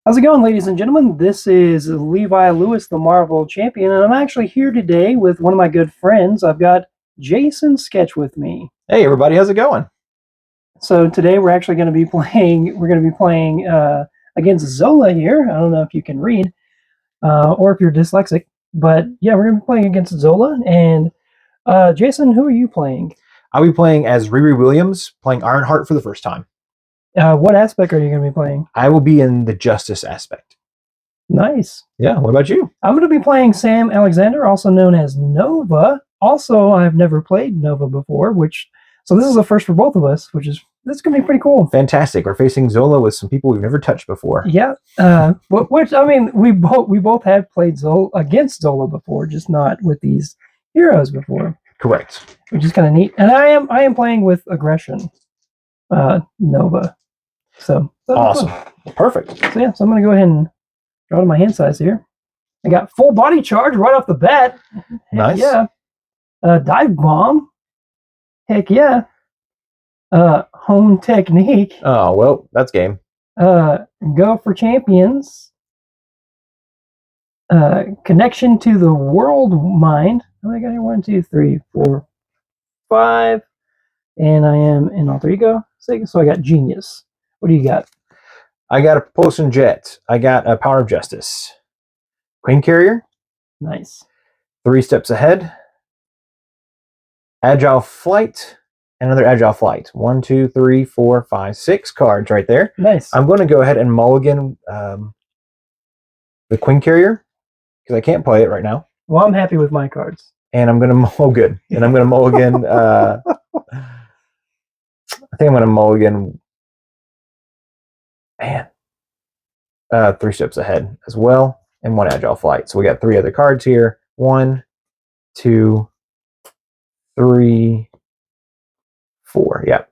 How's it going, ladies and gentlemen? This is Levi Lewis, the Marvel Champion, and I'm actually here today with one of my good friends. I've got Jacen Sketch with me. Hey everybody, how's it going? So today we're actually going to be playing. We're going to be playing against Zola here. I don't know if you can read or if you're dyslexic, but yeah, we're going to be playing against Zola. And Jacen, who are you playing? I'll be playing as Riri Williams, playing Ironheart for the first time. What aspect are you going to be playing? I will be in the justice aspect. Nice. Yeah, what about you? I'm going to be playing Sam Alexander, also known as Nova. Also, I've never played Nova before, so this is a first for both of us, that's going to be pretty cool. Fantastic. We're facing Zola with some people we've never touched before. Yeah. Which I mean, we both have played Zola against Zola before, just not with these heroes before. Correct. Which is kind of neat. And I am playing with Aggression, Nova. So awesome. Perfect. So yeah, so I'm going to go ahead and draw to my hand size here. I got full body charge right off the bat. Nice. Yeah. Dive bomb. Heck yeah. Home technique. Oh, well, that's game. Go for champions. Connection to the world mind. I got here 1, 2, 3, 4, 5. And I am in alter ego 6. So I got genius. What do you got? I got a propulsion jet. I got a power of justice. Queen carrier. Nice. 3 steps ahead. Agile flight. Another agile flight. 1, 2, 3, 4, 5, 6 cards right there. Nice. I'm going to go ahead and mulligan the Queen carrier because I can't play it right now. Well, I'm happy with my cards. And I'm going to mulligan. And I'm going to mulligan. I think I'm going to mulligan. Man. 3 steps ahead as well. And 1 agile flight. So we got 3 other cards here. 1, 2, 3, 4. Yeah.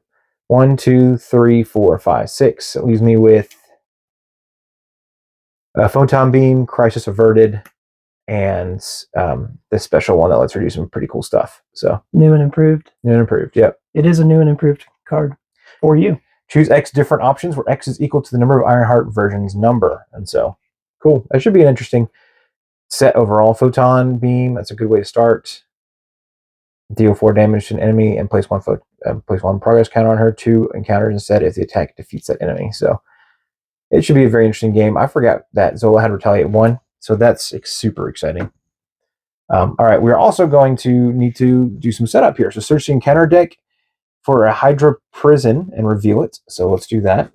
1, 2, 3, 4, 5, 6. It leaves me with Photon Beam, Crisis Averted, and this special one that lets her do some pretty cool stuff. So new and improved. New and improved, yep. It is a new and improved card for you. Choose X different options where X is equal to the number of Ironheart versions number. And so, cool. That should be an interesting set overall. Photon Beam, that's a good way to start. Deal 4 damage to an enemy and place 1 progress counter on her. 2 encounters instead if the attack defeats that enemy. So it should be a very interesting game. I forgot that Zola had Retaliate 1, so that's super exciting. All right, we're also going to need to do some setup here. So search the encounter deck for a Hydra Prison and reveal it. So let's do that.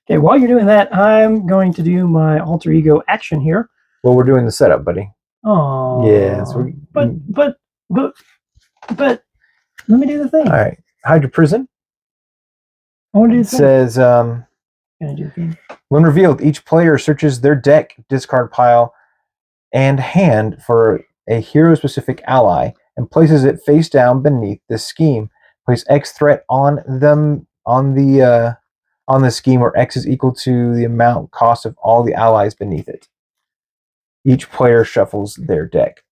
Okay, while you're doing that, I'm going to do my alter ego action here. Well, we're doing the setup, buddy. Oh. Yeah. So but let me do the thing. All right. Hydra Prison. I want to do the thing. It says, when revealed, each player searches their deck, discard pile, and hand for a hero-specific ally and places it face down beneath the scheme. Place X threat on the scheme where X is equal to the amount cost of all the allies beneath it. Each player shuffles their deck.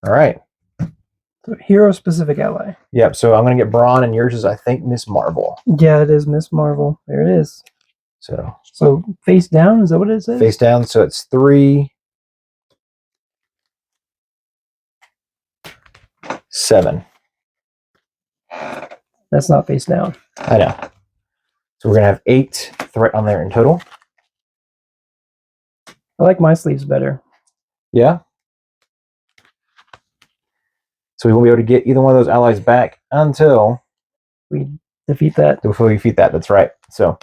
All right. So hero-specific ally. Yep. So I'm going to get Brawn, and yours is, I think, Miss Marvel. Yeah, it is Miss Marvel. There it is. So face down, is that what it says? Face down. So it's 3, 7. That's not face down. I know. So we're going to have 8 threat on there in total. I like my sleeves better. Yeah. So we won't be able to get either one of those allies back until we defeat that. Before we defeat that, that's right. So,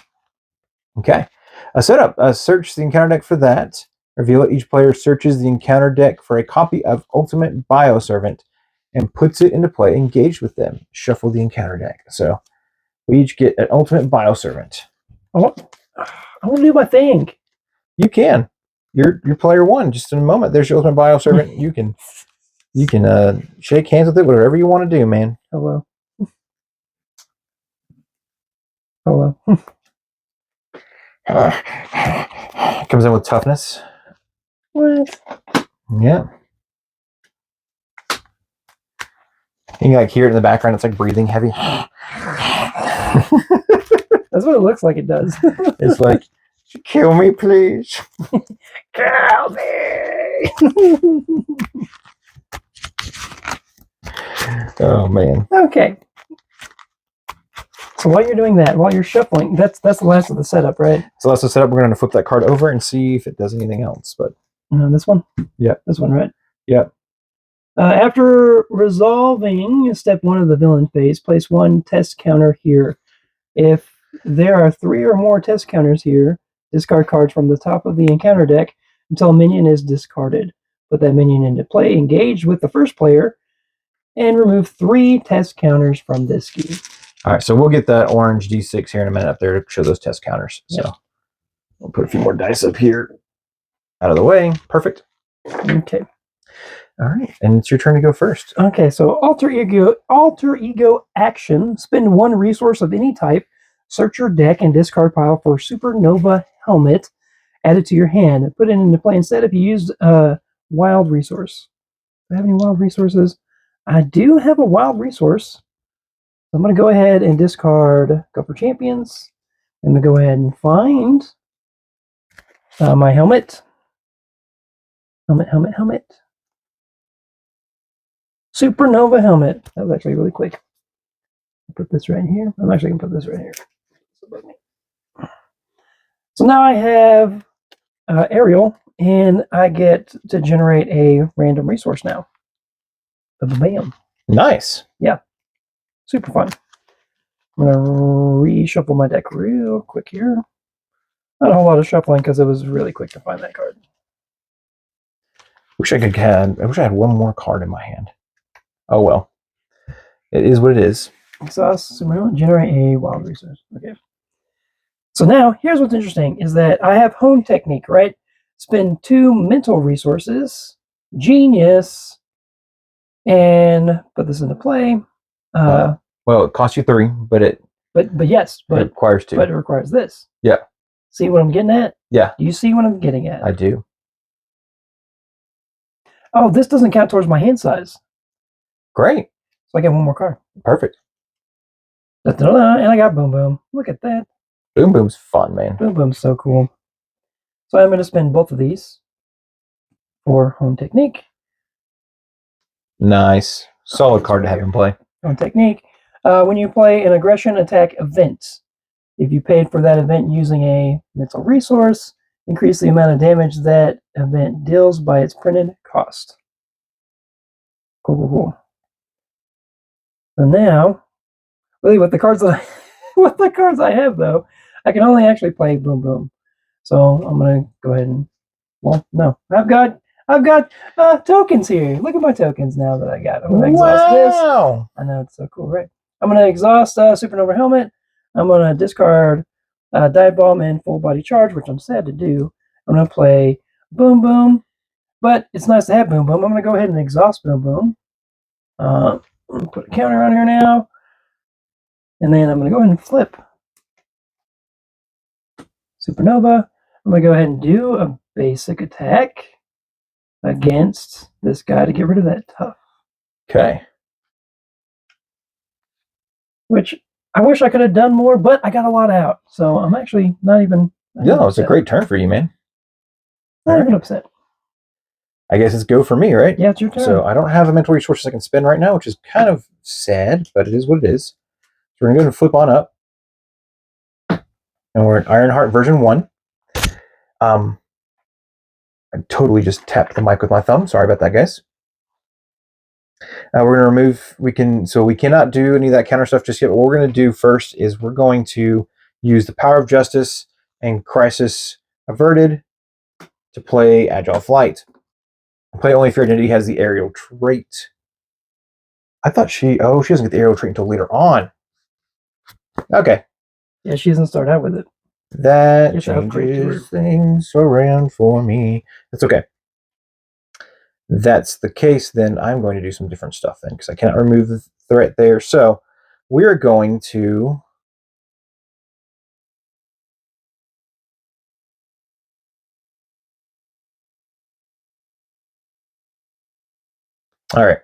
okay. A setup. Search the encounter deck for that. Reveal it. Each player searches the encounter deck for a copy of Ultimate Bioservant and puts it into play engaged with them. Shuffle the encounter deck. So we each get an Ultimate Bioservant. I want to do my thing. You can. You're player 1. Just in a moment, there's your Ultimate Bioservant. You can shake hands with it, whatever you want to do, man. Hello. Hello. Comes in with toughness. What? Yeah. You can hear it in the background. It's breathing heavy. That's what it looks like it does. It's Kill me, please. Kill me! Oh man. Okay. So while you're doing that, while you're shuffling, that's the last of the setup, right? So that's the setup. We're going to flip that card over and see if it does anything else. But This one? Yep. This one, right? Yep. After resolving step 1 of the villain phase, place 1 test counter here. If there are 3 or more test counters here, discard cards from the top of the encounter deck until a minion is discarded. Put that minion into play, engage with the first player, and remove 3 test counters from this scheme. All right, so we'll get that orange D6 here in a minute up there to show those test counters. So Yep. we'll put a few more dice up here out of the way. Perfect. Okay. All right, and it's your turn to go first. Okay, so alter ego action. Spend 1 resource of any type. Search your deck and discard pile for Supernova Helmet. Add it to your hand. Put it into play instead if you used a wild resource. Do I have any wild resources? I do have a wild resource. So I'm going to go ahead and discard Go for Champions. I'm going to go ahead and find my helmet. Helmet. Supernova Helmet. That was actually really quick. I'll put this right here. I'm actually going to put this right here. So now I have Ariel, and I get to generate a random resource now. Bam. Nice. Yeah. Super fun. I'm going to reshuffle my deck real quick here. Not a whole lot of shuffling because it was really quick to find that card. I wish I had one more card in my hand. Oh well. It is what it is. Exhaust, generate a wild resource. Okay. So now, here's what's interesting, is that I have home technique, right? Spend 2 mental resources, genius, and put this into play. Well, it costs you 3, but it requires 2. But it requires this. Yeah. See what I'm getting at? Yeah. Do you see what I'm getting at? I do. Oh, this doesn't count towards my hand size. Great. So I get 1 more card. Perfect. And I got Boom Boom. Look at that. Boom Boom's fun, man. Boom Boom's so cool. So I'm going to spend both of these for home technique. Nice. Solid card to have in play. Home technique. When you play an aggression attack event, if you paid for that event using a mental resource, increase the amount of damage that event deals by its printed cost. Cool. So now, really, with the cards I have though, I can only actually play Boom Boom. So I'm gonna go ahead and, well, no, I've got tokens here. Look at my tokens now that I got. I'm gonna exhaust this. I know, it's so cool, right? I'm gonna exhaust Supernova Helmet. I'm gonna discard Dive Bomb and Full Body Charge, which I'm sad to do. I'm gonna play Boom Boom, but it's nice to have Boom Boom. I'm gonna go ahead and exhaust Boom Boom. I'm gonna put a counter on here now, and then I'm gonna go ahead and flip Supernova. I'm gonna go ahead and do a basic attack against this guy to get rid of that tough. Okay. Which I wish I could have done more, but I got a lot out. So I'm actually not even. Yeah, it's a great turn for you, man. Not even upset. I guess it's go for me, right? Yeah, it's your turn. So I don't have a mental resources I can spend right now, which is kind of sad, but it is what it is. So we're going to go and flip on up. And we're in Ironheart version 1. I totally just tapped the mic with my thumb. Sorry about that, guys. We're going to remove, we cannot do any of that counter stuff just yet. What we're going to do first is we're going to use the Power of Justice and Crisis Averted to play Agile Flight. Play only if your identity has the aerial trait. I thought she doesn't get the aerial trait until later on. Okay. Yeah, she doesn't start out with it. That changes things around for me. That's okay. That's the case, then I'm going to do some different stuff then, because I cannot remove the threat there. So we're going to all right.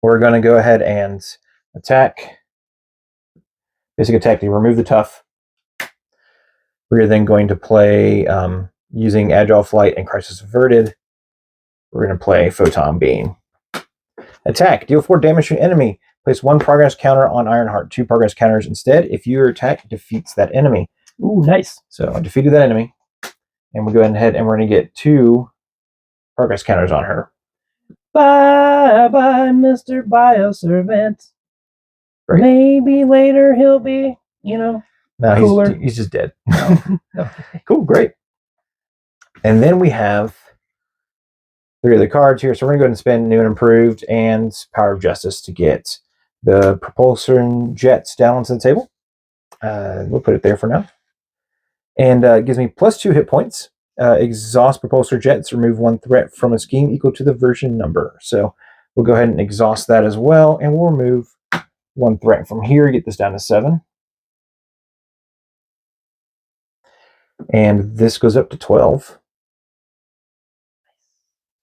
We're going to go ahead and attack. Basic attack to remove the tough. We're then going to play, using Agile Flight and Crisis Averted, we're going to play Photon Beam. Attack. Deal 4 damage to an enemy. Place 1 progress counter on Ironheart. 2 progress counters instead if your attack defeats that enemy. Ooh, nice. So I defeated that enemy. And we'll go ahead and we're going to get 2 progress counters on her. Bye-bye, Mr. Bioservant. Great. Maybe later he'll be, No, cooler. He's just dead. No. Cool, great. And then we have 3 of the cards here. So we're going to go ahead and spend New and Improved and Power of Justice to get the propulsion jets down onto the table. We'll put it there for now. And it gives me +2 hit points. Exhaust propulsor jets. Remove 1 threat from a scheme equal to the version number. So we'll go ahead and exhaust that as well. And we'll remove 1 threat from here. Get this down to 7. And this goes up to 12.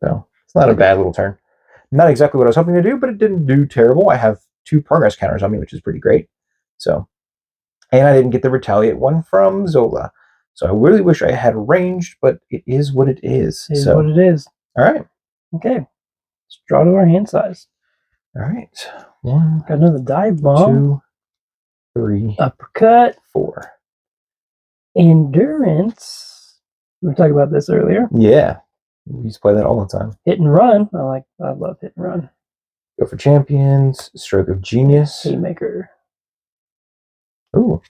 So it's not a bad little turn. Not exactly what I was hoping to do, but it didn't do terrible. I have 2 progress counters on me, which is pretty great. So, and I didn't get the retaliate one from Zola. So I really wish I had ranged, but it is what it is. It is what it is. All right. Okay. Let's draw to our hand size. All right. 1, got another dive bomb. 2, 3, uppercut, 4. Endurance. We were talking about this earlier. Yeah. We used to play that all the time. Hit and run. I love hit and run. Go for champions. Stroke of genius. Haymaker. Ooh.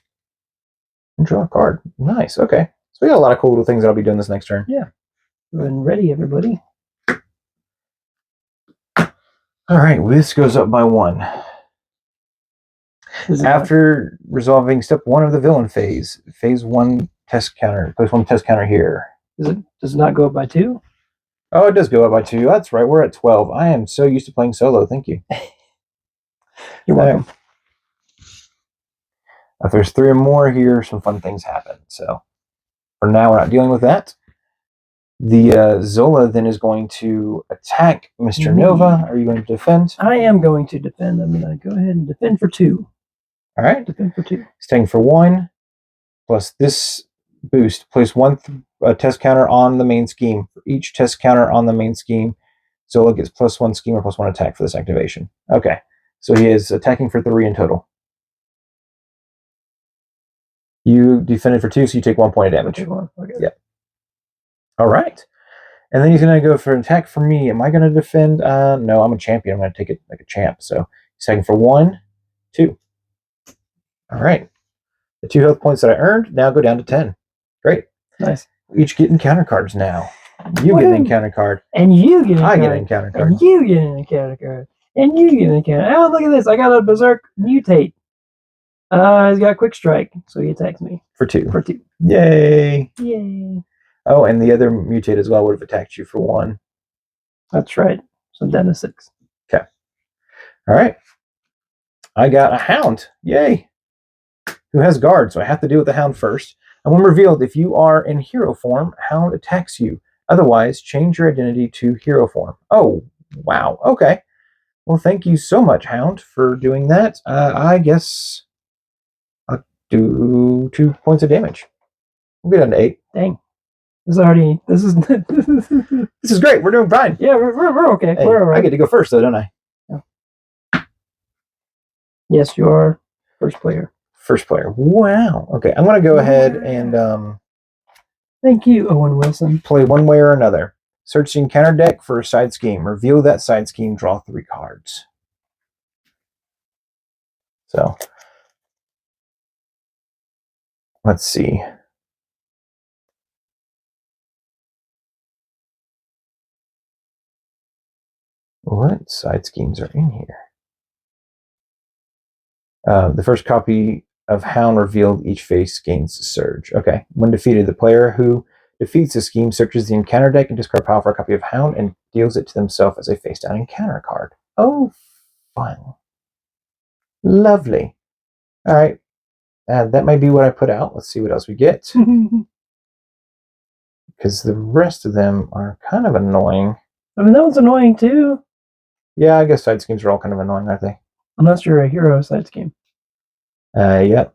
And draw a card. Nice. Okay. So we got a lot of cool little things that I'll be doing this next turn. Yeah. And ready, everybody. All right. Well, this goes up by 1. After resolving step 1 of the villain phase, phase 1 test counter. Place 1 test counter here. Does it not go up by 2? Oh, it does go up by 2. That's right. We're at 12. I am so used to playing solo. Thank you. You're welcome. If there's 3 or more here, some fun things happen. So for now, we're not dealing with that. The Zola then is going to attack Mr. Nova. Are you going to defend? I am going to defend. I'm going to go ahead and defend for 2. All right. Defend for 2. Staying for 1. Plus this boost. Place 1 test counter on the main scheme. For each test counter on the main scheme, Zola gets +1 scheme or +1 attack for this activation. Okay. So he is attacking for 3 in total. You defended for 2, so you take 1 point of damage. Take 1. Okay. Yep. All right. And then he's going to go for an attack for me. Am I going to defend? No, I'm a champion. I'm going to take it like a champ. So he's taking for 1, 2. All right. The 2 health points that I earned now go down to 10. Great. Nice. We each get encounter cards now. You get an encounter card. And you get an I get an encounter card. And you get an encounter card. And you get an encounter. Oh, look at this. I got a Berserk Mutate. He's got Quick Strike, so he attacks me. For 2. For 2. Yay. Yay. Oh, and the other Mutate as well would have attacked you for 1. That's right. So down to 6. Okay. All right. I got a Hound. Yay. Who has guard, so I have to deal with the Hound first. And when revealed, if you are in hero form, Hound attacks you. Otherwise, change your identity to hero form. Oh, wow. Okay. Well, thank you so much, Hound, for doing that. I guess I'll do 2 points of damage. We'll get down to 8. Dang. This is This is great. We're doing fine. Yeah, we're okay. Hey, we're all right. I get to go first, though, don't I? Yeah. Yes, you are first player. First player. Wow. Okay, I'm going to go ahead and thank you, Owen Wilson. Play one way or another. Search the encounter deck for a side scheme. Reveal that side scheme. Draw 3 cards. So, let's see. What side schemes are in here? The first copy of Hound revealed each face gains Surge. Okay. When defeated, the player who defeats the scheme searches the encounter deck and discard pile for a copy of Hound and deals it to themselves as a face-down encounter card. Oh, fun. Lovely. All right. That might be what I put out. Let's see what else we get. Because the rest of them are kind of annoying. I mean, that one's annoying too. Yeah, I guess side schemes are all kind of annoying, aren't they? Unless you're a hero side scheme. Yep.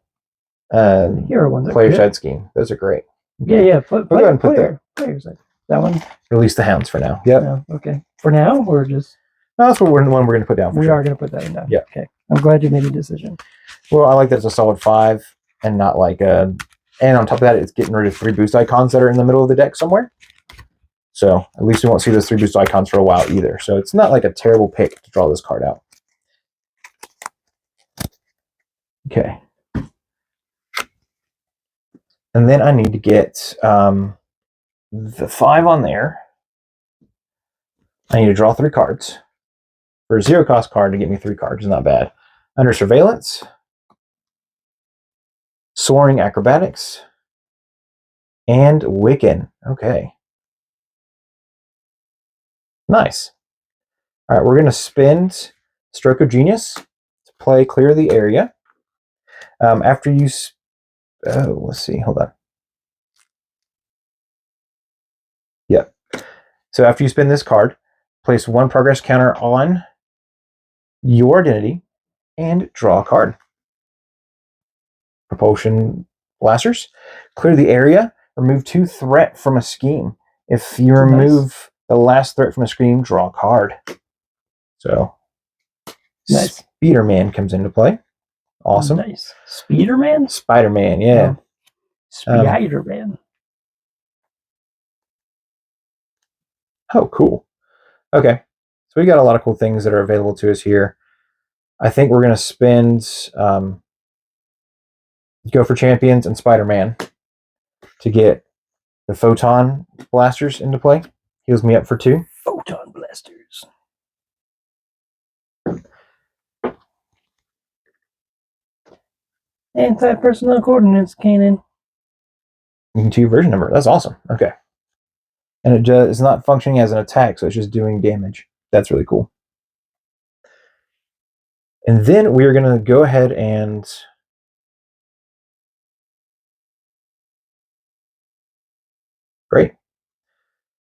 Hero ones are player good. side scheme. Those are great. Yeah, yeah. We'll go ahead and put players. That one. Release the hounds for now. Yep. No, okay. For now, we're just. No, that's what one we're going to put down. We are going to put that in now. Yeah. Okay. I'm glad you made a decision. Well, I like that it's a solid 5 and not like a. And on top of that, it's getting rid of 3 boost icons that are in the middle of the deck somewhere. So at least we won't see those 3 boost icons for a while either. So it's not like a terrible pick to draw this card out. Okay. And then I need to get the 5 on there. I need to draw 3 cards. For a 0 cost card to get me 3 cards is not bad. Under Surveillance, Soaring Acrobatics, and Wiccan. Okay. Nice. All right, we're going to spend Stroke of Genius to play Clear the Area. After you... let's see. Hold on. Yep. So after you spend this card, place 1 progress counter on your identity and draw a card. Propulsion Blasters. Clear the area. Remove 2 threat from a scheme. If you remove the last threat from a scheme, draw a card. So, nice. Spider-Man comes into play. Awesome. Nice. Spider-Man? Spider-Man, yeah. Oh. Spider-Man. Oh, cool. Okay. So we got a lot of cool things that are available to us here. I think we're going to spend Go for Champions and Spider-Man to get the Photon Blasters into play. Heals me up for 2. Photon Blasters. Anti-personnel coordinates cannon. You can choose version number. That's awesome. Okay. And it's not functioning as an attack, so it's just doing damage. That's really cool. And then we're going to go ahead and great.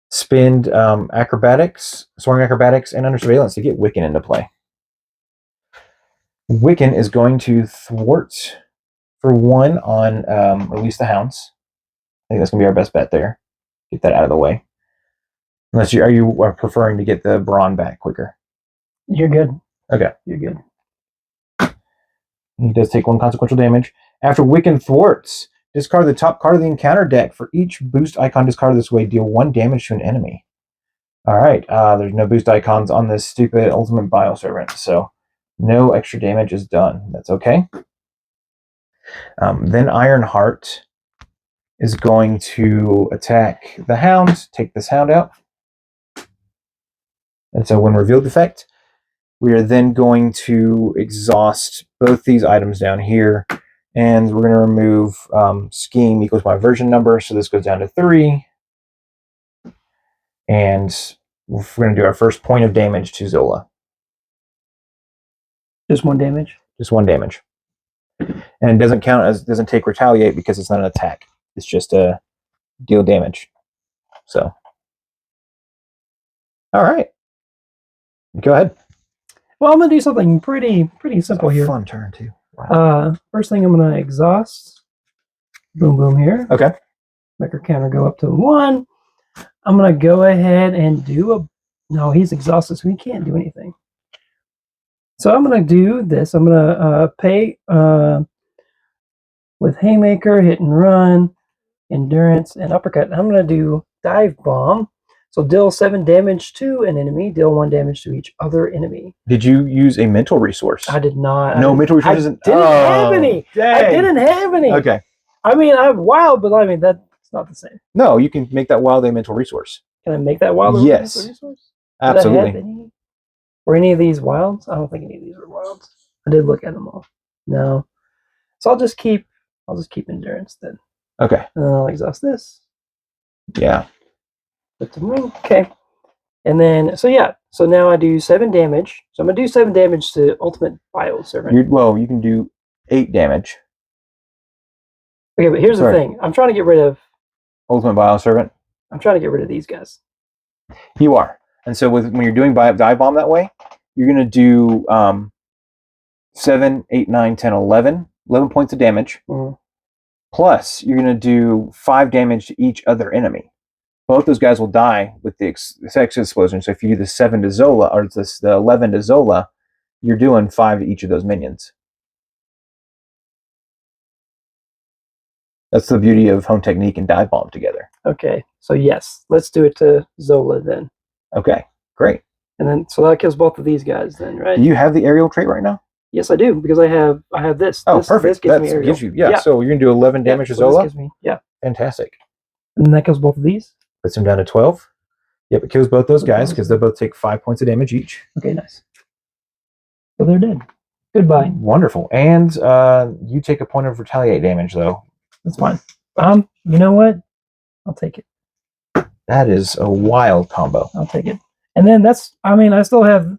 Spend Acrobatics, Soaring Acrobatics, and Under Surveillance to get Wiccan into play. Wiccan is going to thwart for 1 on Release the Hounds. I think that's going to be our best bet there. Get that out of the way. Unless are you preferring to get the Brawn back quicker? You're good. Okay. You're good. He does take 1 consequential damage. After Wiccan thwarts, discard the top card of the encounter deck. For each boost icon discarded this way, deal 1 damage to an enemy. All right. There's no boost icons on this stupid Ultimate Bioservant, so no extra damage is done. That's okay. Then Ironheart is going to attack the Hound, take this Hound out. And so when revealed effect, we are then going to exhaust both these items down here, and we're going to remove scheme equals my version number, so this goes down to 3. And we're going to do our first point of damage to Zola. Just 1 damage? Just 1 damage. And it doesn't count as, doesn't take retaliate because it's not an attack. It's just a deal damage. So, all right. Go ahead. Well, I'm gonna do something pretty simple here. Fun turn too. Wow. First thing I'm gonna exhaust. Boom, boom here. Okay. Make our counter go up to 1. I'm gonna go ahead and do a. No, he's exhausted, so he can't do anything. So I'm gonna do this. I'm gonna pay with Haymaker, Hit and Run, Endurance, and Uppercut. I'm gonna do Dive Bomb. So deal 7 damage to an enemy, deal 1 damage to each other enemy. Did you use a mental resource? I did not. No, mental resource isn't. I didn't have any. Dang. I didn't have any. Okay. I mean, I have wild, but I mean that's not the same. No, you can make that wild a mental resource. Can I make that wild? Yes. A mental resource? Absolutely. Were any of these wilds? I don't think any of these were wilds. I did look at them all. No. So I'll just keep endurance then. Okay. And then I'll exhaust this. Yeah. Put the ring. Okay. And then so now I do 7 damage. So I'm gonna do 7 damage to Ultimate Bioservant. Well, you can do 8 damage. Okay, but here's the thing. I'm trying to get rid of Ultimate Bioservant. I'm trying to get rid of these guys. You are. And so when you're doing Dive Bomb that way, you're going to do 7, 8, 9, 10, 11 points of damage. Mm-hmm. Plus, you're going to do 5 damage to each other enemy. Both those guys will die with the X explosion. So if you do the 7 to Zola or the 11 to Zola, you're doing 5 to each of those minions. That's the beauty of Home Technique and Dive Bomb together. Okay, so yes, let's do it to Zola then. Okay, great. And then, so that kills both of these guys then, right? Do you have the aerial trait right now? Yes, I do, because I have this. Oh, this, perfect. This gives me aerial. Gives you, yeah. So you're going to do 11 damage to so Zola? This gives me, yeah. Fantastic. And then that kills both of these? Puts him down to 12. Yep, it kills both those guys because they both take 5 points of damage each. Okay, nice. So they're dead. Goodbye. Wonderful. And you take a point of retaliate damage, though. That's fine. You know what? I'll take it. That is a wild combo. I'll take it. And then I still have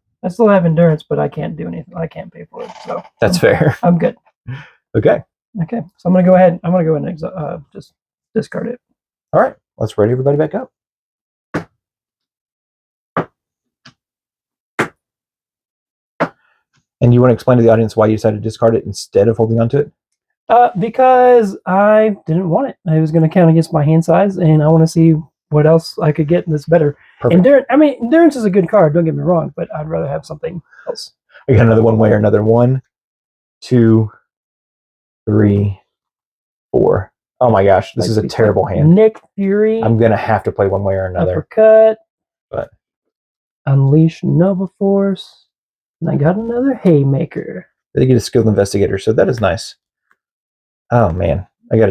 endurance, but I can't do anything. I can't pay for it. So that's fair. I'm good. Okay. Okay. So I'm gonna go ahead and just discard it. All right. Let's ready everybody back up. And you want to explain to the audience why you decided to discard it instead of holding on to it? Because I didn't want it. I was going to count against my hand size, and I want to see what else I could get that's better. Perfect. Endurance is a good card, don't get me wrong, but I'd rather have something else. I got another one way or another. 1, 2, 3, 4. Oh my gosh, this is a terrible hand. Nick Fury. I'm going to have to play one way or another. Uppercut. But Unleash Nova Force. And I got another Haymaker. They get a skilled investigator, so that is nice. Oh man, I got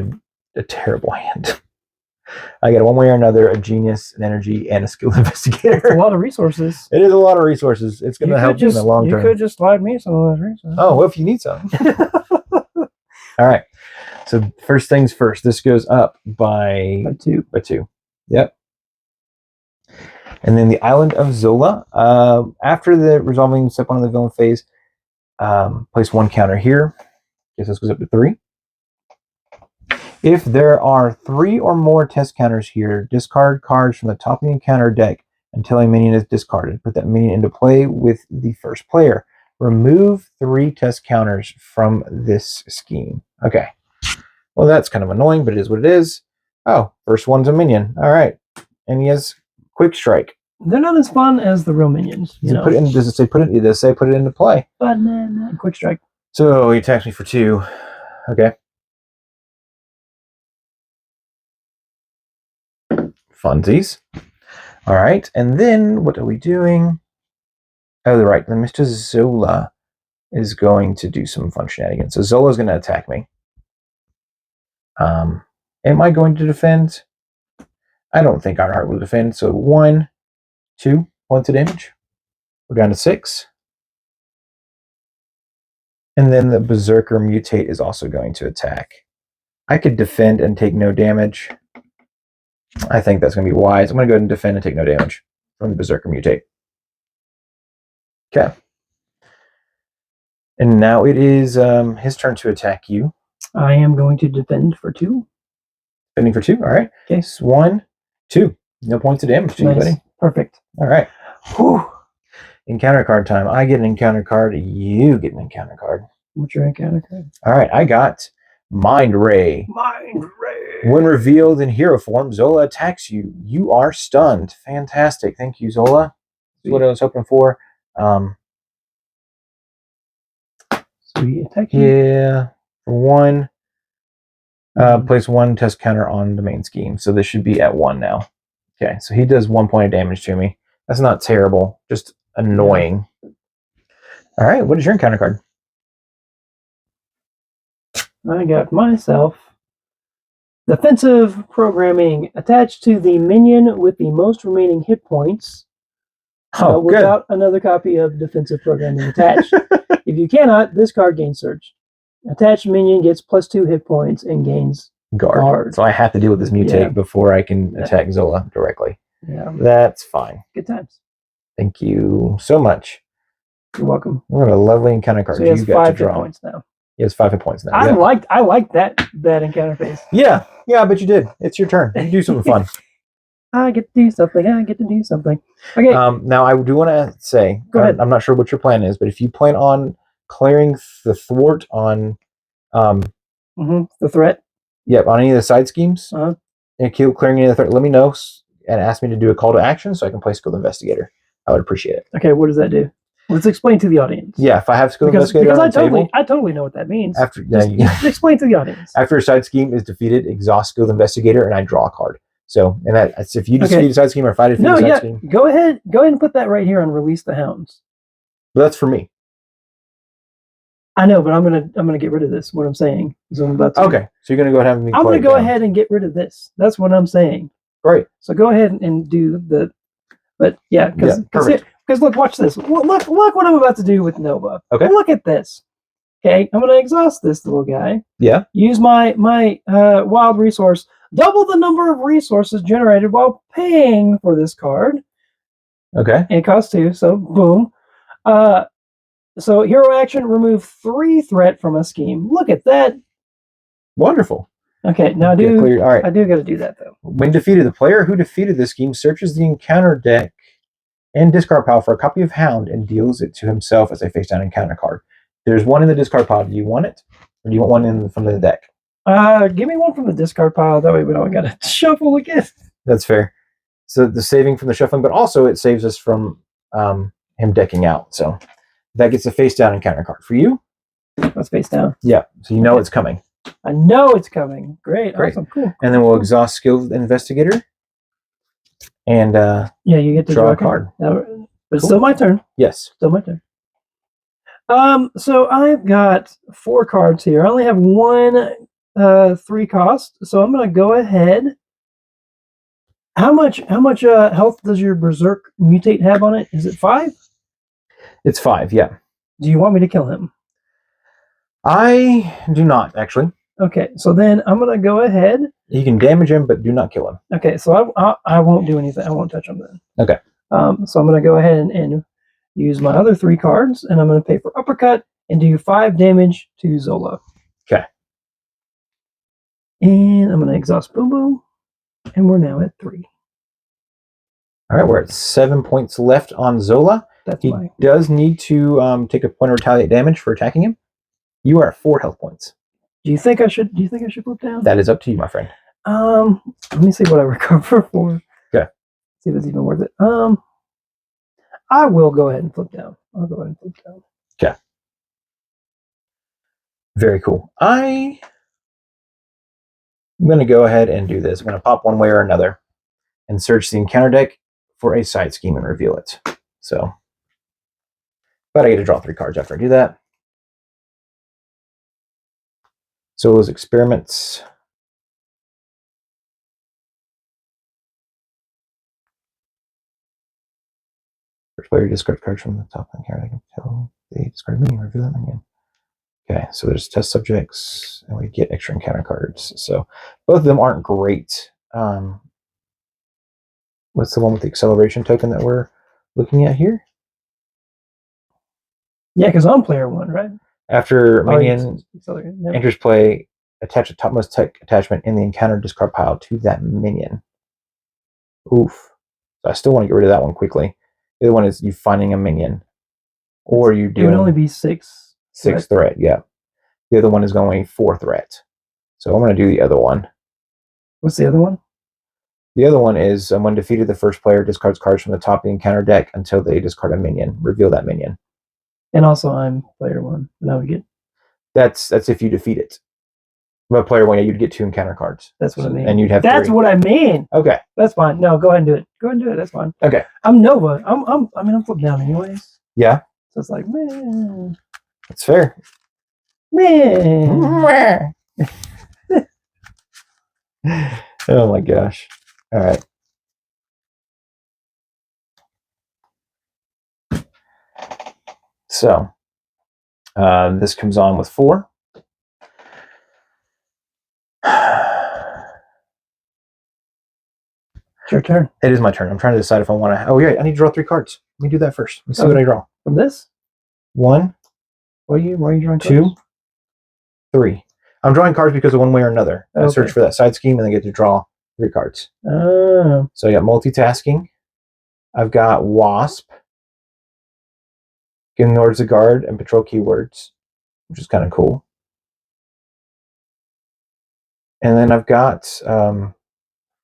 a terrible hand. I got one way or another, a genius, an energy, and a skilled investigator. That's a lot of resources. It is a lot of resources. It's going to help you in the long term. You could just slide me some of those resources. Oh, well, if you need some. All right. So first things first, this goes up by 2. By 2. Yep. And then the Island of Zola. After the resolving step 1 of the villain phase, place 1 counter here. Guess this goes up to 3. If there are 3 or more test counters here, discard cards from the top of the encounter deck until a minion is discarded. Put that minion into play with the first player. Remove 3 test counters from this scheme. Okay. Well, that's kind of annoying, but it is what it is. Oh, first one's a minion. All right. And he has Quick Strike. They're not as fun as the real minions. Does it say put it into play? But Quick Strike. So he attacks me for 2. Okay. Funsies. All right. And then what are we doing? Oh, right. Then Mr. Zola is going to do some fun shenanigans. So Zola is going to attack me. Am I going to defend? I don't think Ironheart will defend. So 1, 2 points of damage. We're down to 6. And then the Berserker Mutate is also going to attack. I could defend and take no damage. I think that's going to be wise. I'm going to go ahead and defend and take no damage from the Berserker Mutate. Okay. And now it is his turn to attack you. I am going to defend for 2. Defending for 2. All right. Okay. So 1, 2. No points of damage to you, buddy. Perfect. All right. Whew. Encounter card time. I get an encounter card. You get an encounter card. What's your encounter card? All right. I got Mind Ray. Mind Ray. When revealed in hero form, Zola attacks you. You are stunned. Fantastic. Thank you, Zola. That's what I was hoping for. Sweet. Attack you. Yeah. For 1. Place 1 test counter on the main scheme. So this should be at 1 now. Okay. So he does 1 point of damage to me. That's not terrible. Just annoying. Yeah. All right. What is your encounter card? I got myself defensive programming attached to the minion with the most remaining hit points. Without another copy of defensive programming attached. If you cannot, this card gains surge. Attached minion gets +2 hit points and gains guard. So I have to deal with this mutate before I can attack Zola directly. Yeah. That's fine. Good times. Thank you so much. You're welcome. What a lovely encounter card. So he has 5 hit points now. He has 5 hit points now. I like that encounter phase. Yeah, I bet you did. It's your turn. You do something fun. I get to do something. Okay. Now I do want to say, go ahead. I'm not sure what your plan is, but if you plan on clearing the thwart on the threat. Yep, on any of the side schemes, Uh-huh. and clearing any of the threat, let me know and ask me to do a call to action so I can play Skilled Investigator. I would appreciate it. Okay, what does that do? Let's explain to the audience. Yeah, if I have Skilled Investigator because on the table, I totally know what that means. After just explain to the audience. After a side scheme is defeated, exhaust Skilled Investigator, and I draw a card. So, and that's if you defeat a side scheme or if I defeat a side scheme. Go ahead and put that right here on Release the Hounds. But that's for me. I know, but I'm gonna get rid of this. What I'm saying is I'm about to. Okay, so you're gonna go ahead and have me. I'm gonna go ahead and get rid of this. That's what I'm saying. Great. So go ahead and do the. But yeah, because look, watch this. Look what I'm about to do with Nova. Okay. Look at this. Okay, I'm gonna exhaust this little guy. Yeah. Use my wild resource. Double the number of resources generated while paying for this card. Okay. And it costs 2, so boom. So hero action, remove 3 threat from a scheme. Look at that. Wonderful. Okay, now I do got to do that though. When defeated, the player who defeated the scheme searches the encounter deck and discard pile for a copy of Hound and deals it to himself as a face down encounter card. There's one in the discard pile. Do you want it, or do you want one from the deck? Give me one from the discard pile. That way we don't got to shuffle again. That's fair. So the saving from the shuffling, but also it saves us from him decking out. So that gets a face down encounter card for you. That's face down. Yeah, so you know it's coming. I know it's coming. Great. Awesome. Cool. And then we'll exhaust Skilled Investigator. And yeah, you get to draw a card. Now, but it's still my turn. Yes. Still my turn. So I've got 4 cards here. I only have 1 3 cost. So I'm gonna go ahead. How much health does your Berserk Mutate have on it? Is it 5? It's 5, yeah. Do you want me to kill him? I do not, actually. Okay, so then I'm gonna go ahead. You can damage him, but do not kill him. Okay, so I won't do anything. I won't touch him then. Okay. So I'm gonna go ahead and use my other 3 cards, and I'm gonna pay for Uppercut and do 5 damage to Zola. Okay. And I'm gonna exhaust Boom Boom, and we're now at 3. All right, we're at 7 points left on Zola. He does need to take a point of retaliate damage for attacking him. You are at 4 health points. Do you think I should flip down? That is up to you, my friend. Let me see what I recover for. Okay. See if it's even worth it. I will go ahead and flip down. I'll go ahead and flip down. Okay. Very cool. I'm going to go ahead and do this. I'm going to pop one way or another and search the encounter deck for a side scheme and reveal it. So, but I get to draw 3 cards after I do that. Zola's Experiments. First player discard cards from the top encounter deck until they discard minion, reveal that minion. Okay, so there's test subjects, and we get extra encounter cards. So both of them aren't great. What's the one with the acceleration token that we're looking at here? Yeah, because I'm player 1, right? After minion enters play, attach a topmost tech attachment in the encounter discard pile to that minion. Oof. So I still want to get rid of that one quickly. The other one is you finding a minion. Or you do. It would only be 6. 6 threat, yeah. The other one is going 4 threat. So I'm going to do the other one. What's the other one? The other one is when defeated, the first player discards cards from the top of the encounter deck until they discard a minion. Reveal that minion. And also I'm player 1. And I would get. That's if you defeat it. But player 1, yeah, you'd get 2 encounter cards. That's what I mean. And you'd have That's 3. what I mean. Okay. That's fine. No, go ahead and do it. Go ahead and do it. That's fine. Okay. I'm Nova. I'm flipped down anyways. Yeah. So it's like, man. That's fair. Man. Oh my gosh. All right. So this comes on with 4. It's your turn. It is my turn. I'm trying to decide if I want to. Oh, yeah, I need to draw 3 cards. Let me do that first. Let's see what I draw. From this? 1. Why are you drawing 2, cards? 3. I'm drawing cards because of one way or another. I search for that side scheme and then get to draw 3 cards. Oh. So I got multitasking. I've got Wasp. Ignores the guard and patrol keywords, which is kind of cool. And then I've got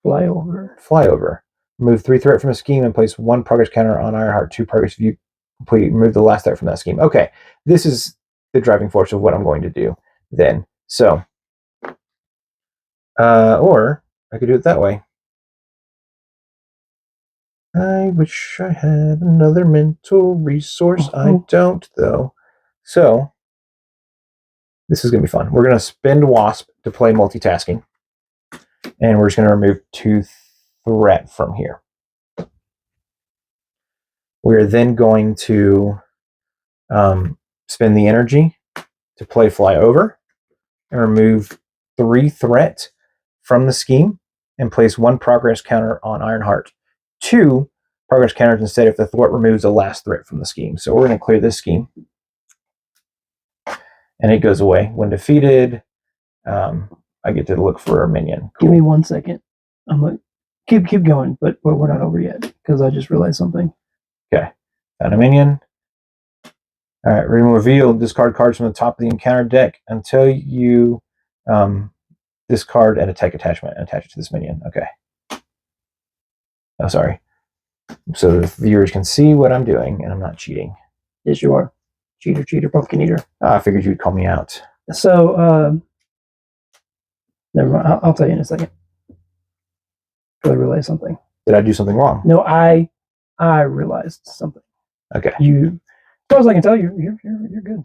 Flyover. Flyover. Remove 3 threat from a scheme and place 1 progress counter on Ironheart. 2 progress if you complete. Remove the last threat from that scheme. Okay, this is the driving force of what I'm going to do then. So, or I could do it that way. I wish I had another mental resource. I don't, though. So, this is going to be fun. We're going to spend Wasp to play multitasking. And we're just going to remove 2 threat from here. We're then going to spend the energy to play Flyover and remove 3 threat from the scheme and place 1 progress counter on Ironheart. 2 progress counters instead if the thwart removes the last threat from the scheme. So we're going to clear this scheme. And it goes away. When defeated, I get to look for a minion. Cool. Give me 1 second. I'm like, keep going, but we're not over yet because I just realized something. Okay. Found a minion. All right, reveal, discard cards from the top of the encounter deck until you discard an attack attachment and attach it to this minion. Okay. Oh, sorry. So the viewers can see what I'm doing, and I'm not cheating. Yes, you are. Cheater, pumpkin eater. I figured you'd call me out. So, never mind. I'll tell you in a second. I realized something. Did I do something wrong? No, I realized something. Okay. As far as I can tell, you're good.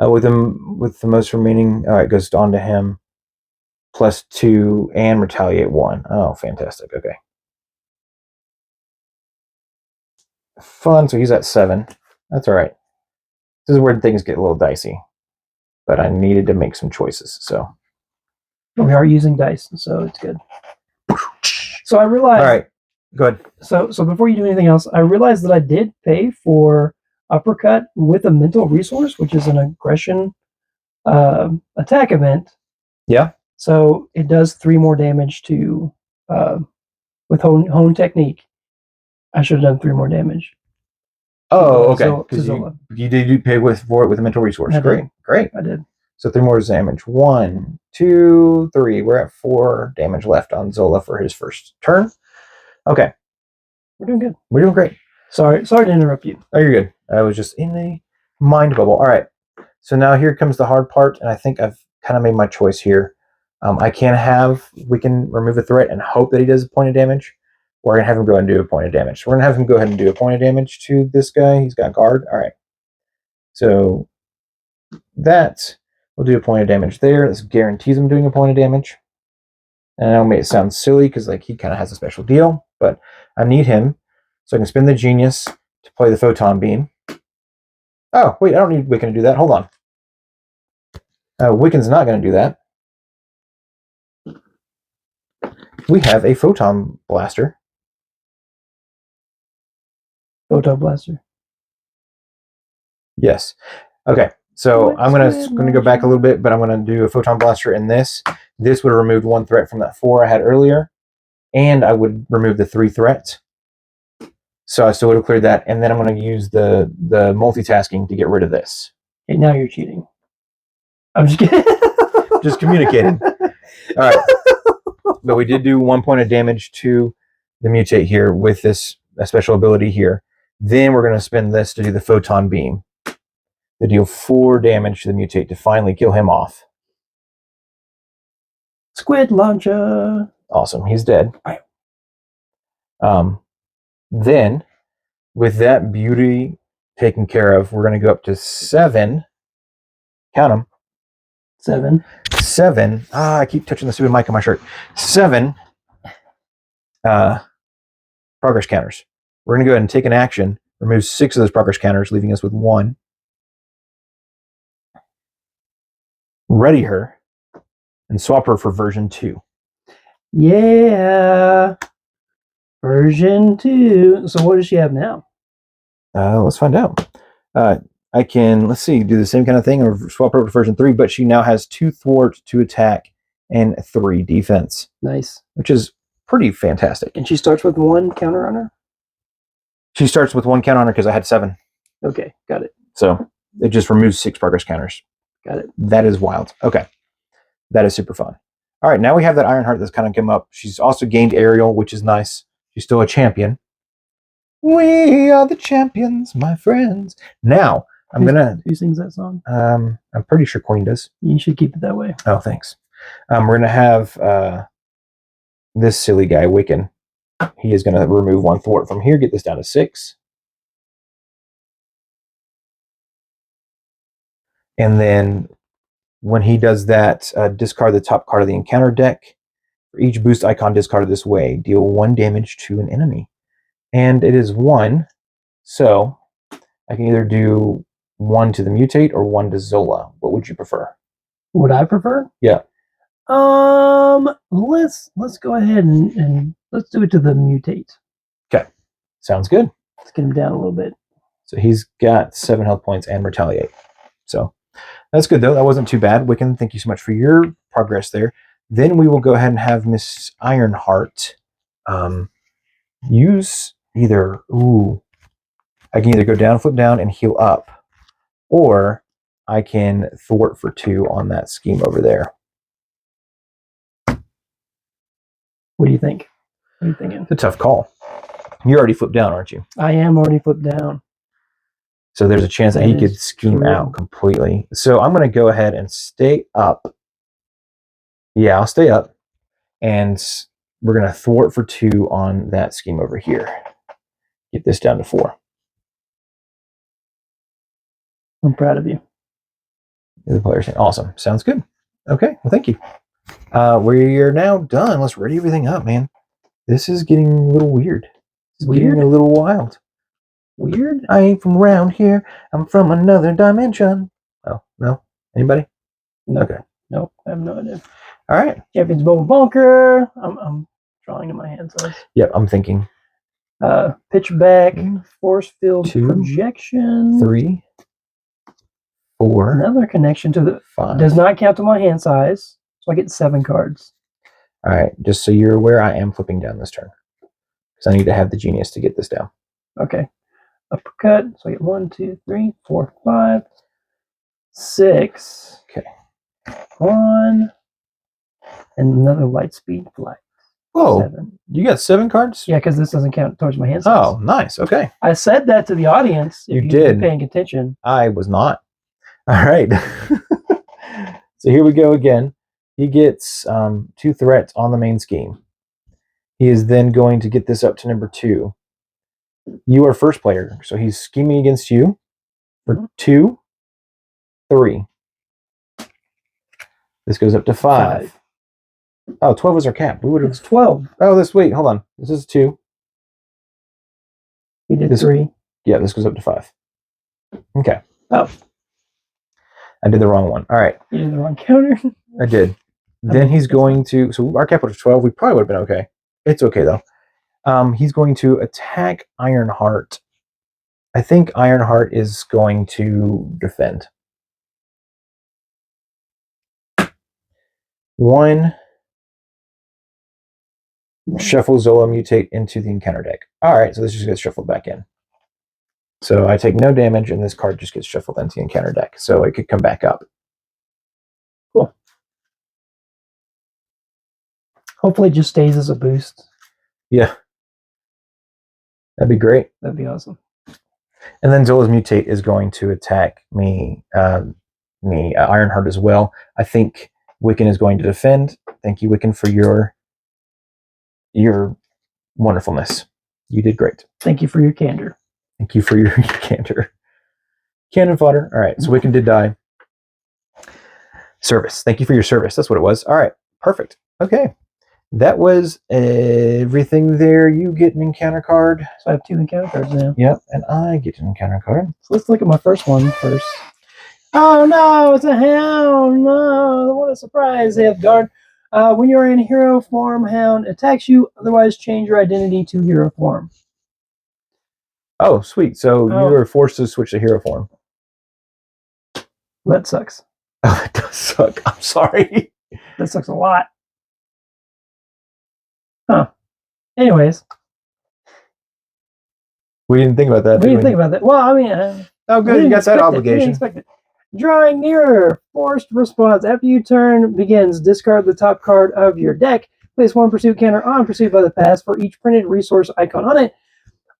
With the most remaining, it goes on to him. +2 and retaliate 1. Oh, fantastic. Okay. Fun. So he's at 7. That's all right. This is where things get a little dicey, but I needed to make some choices. So we are using dice, so it's good. So I realized. All right. Good. So before you do anything else, I realized that I did pay for Uppercut with a mental resource, which is an aggression attack event. Yeah. So it does 3 more damage to with hone technique. I should have done 3 more damage. Oh, okay. Because you did pay for it with a mental resource. Great. I did. So 3 more damage. 1, 2, 3. We're at 4 damage left on Zola for his first turn. Okay. We're doing good. We're doing great. Sorry to interrupt you. Oh, you're good. I was just in a mind bubble. All right. So now here comes the hard part, and I think I've kind of made my choice here. We can remove a threat and hope that he does a point of damage. We're going to have him go ahead and do a point of damage. So we're going to have him go ahead and do a point of damage to this guy. He's got guard. All right. So that will do a point of damage there. This guarantees him doing a point of damage. And I'll make it sound silly because he kind of has a special deal, but I need him so I can spend the genius to play the photon beam. Oh, wait, I don't need Wiccan to do that. Hold on. Wiccan's not going to do that. We have a photon blaster. Photon blaster. Yes. Okay. So I'm going to go back a little bit, but I'm going to do a photon blaster in this. This would have removed 1 threat from that 4 I had earlier, and I would remove the 3 threats. So I still would have cleared that, and then I'm going to use the multitasking to get rid of this. Okay, now you're cheating. I'm just kidding. Just communicating. All right. But we did do 1 point of damage to the mutate here with this special ability here. Then we're going to spend this to do the photon beam to deal 4 damage to the mutate to finally kill him off. Squid launcher. Awesome. He's dead. Right. Then, with that beauty taken care of, we're going to go up to 7. Count them. 7. 7. I keep touching the stupid mic on my shirt. 7 progress counters. We're going to go ahead and take an action, remove 6 of those progress counters, leaving us with 1. Ready her, and swap her for version 2. Yeah. Version 2. So what does she have now? Let's find out. I can, let's see, do the same kind of thing or swap her to version 3, but she now has 2 thwart, 2 attack, and 3 defense. Nice. Which is pretty fantastic. And she starts with 1 counter on her? She starts with 1 counter on her because I had 7. Okay, got it. So it just removes 6 progress counters. Got it. That is wild. Okay. That is super fun. All right, now we have that Ironheart that's kind of come up. She's also gained Aerial, which is nice. She's still a champion. We are the champions, my friends. Now, Who sings that song? I'm pretty sure Queen does. You should keep it that way. Oh, thanks. We're going to have this silly guy, Wiccan. He is going to remove 1 thwart from here, get this down to 6. And then when he does that, discard the top card of the encounter deck. For each boost icon discarded this way, deal 1 damage to an enemy. And it is 1, so I can either do 1 to the mutate or 1 to Zola. What would you prefer? Would I prefer? Yeah. Let's go ahead and let's do it to the mutate. Okay. Sounds good. Let's get him down a little bit. So he's got 7 health points and retaliate. So that's good though. That wasn't too bad. Wiccan, thank you so much for your progress there. Then we will go ahead and have Miss Ironheart use either I can either go down, flip down, and heal up, or I can thwart for 2 on that scheme over there. What do you think? What are you thinking? It's a tough call. You're already flipped down, aren't you? I am already flipped down. So there's a chance that he could scheme out completely. So I'm going to go ahead and stay up. Yeah, I'll stay up. And we're going to thwart for 2 on that scheme over here. Get this down to 4. I'm proud of you. The player's saying, awesome. Sounds good. Okay, well, thank you. We're now done. Let's ready everything up, man. This is getting a little weird. It's getting a little wild. Weird? I ain't from around here. I'm from another dimension. Oh, no? Anybody? No. Okay. Nope, I have no idea. All right. Champions Bowl Bunker. I'm drawing in my hand size. Yep, I'm thinking. Pitch back, force field 2, projection. 3, 4. Another connection to the 5. does not count to my hand size, so I get 7 cards. All right, just so you're aware, I am flipping down this turn because I need to have the genius to get this down. Okay. Uppercut. So I get 1, 2, 3, 4, 5, 6. Okay. 1. And another light speed flight. Whoa. 7. You got 7 cards? Yeah, because this doesn't count towards my hand size. Oh, nice. Okay. I said that to the audience. You if did. Paying attention. I was not. All right. So here we go again. He gets 2 threats on the main scheme. He is then going to get this up to number 2. You are first player, so he's scheming against you for 2, 3. This goes up to 5. Oh, 12 is our cap. We would have. It's 12. Oh, wait, hold on. This is 2. We did 3. Yeah, this goes up to 5. Okay. Oh. I did the wrong one. All right. You did the wrong counter. I did. Then he's going to. So our cap was 12. We probably would have been okay. It's okay though. He's going to attack Ironheart. I think Ironheart is going to defend. 1. Shuffle Zola mutate into the encounter deck. All right, so this just gets shuffled back in. So I take no damage, and this card just gets shuffled into the encounter deck, so it could come back up. Cool. Hopefully it just stays as a boost. Yeah. That'd be great. That'd be awesome. And then Zola's mutate is going to attack me, Ironheart as well. I think Wiccan is going to defend. Thank you, Wiccan, for your wonderfulness. You did great. Thank you for your candor. Thank you for your candor. Cannon fodder. All right, so Wiccan did die. Service. Thank you for your service. That's what it was. All right, perfect. Okay. That was everything there. You get an encounter card. So I have 2 encounter cards now. Yep, and I get an encounter card. So let's look at my first one first. Oh no, it's a hound. No, what a surprise, Guard. When you're in hero form, hound attacks you. Otherwise, change your identity to hero form. Oh, sweet. So you were forced to switch to hero form. That sucks. Oh, it does suck. I'm sorry. That sucks a lot. Huh. Anyways. We didn't think about that. We didn't think about that. Well, I mean... oh, good. You got that obligation. We didn't expect it. Drawing nearer. Forced response. After your turn begins, discard the top card of your deck. Place one pursuit counter on Pursued by the Past for each printed resource icon on it.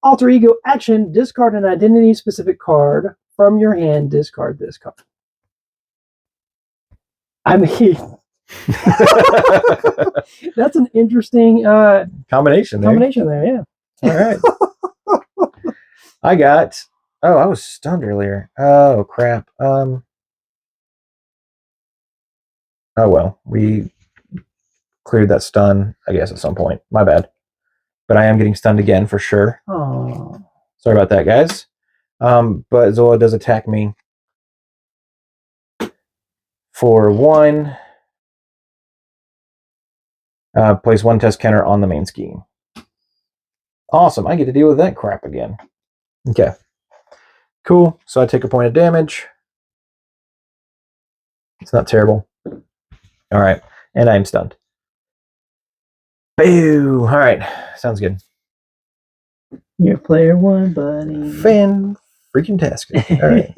Alter ego action. Discard an identity specific card from your hand. Discard this card. I mean, that's an interesting Combination there. Yeah. All right. I was stunned earlier. Oh crap. Oh well. We cleared that stun, I guess, at some point. My bad. But I am getting stunned again for sure. Oh. Sorry about that, guys. But Zola does attack me for 1. Place 1 test counter on the main scheme. Awesome. I get to deal with that crap again. Okay. Cool. So I take a point of damage. It's not terrible. All right. And I'm stunned. Boo! All right. Sounds good. You're player 1, buddy. Fan freaking tastic. All right.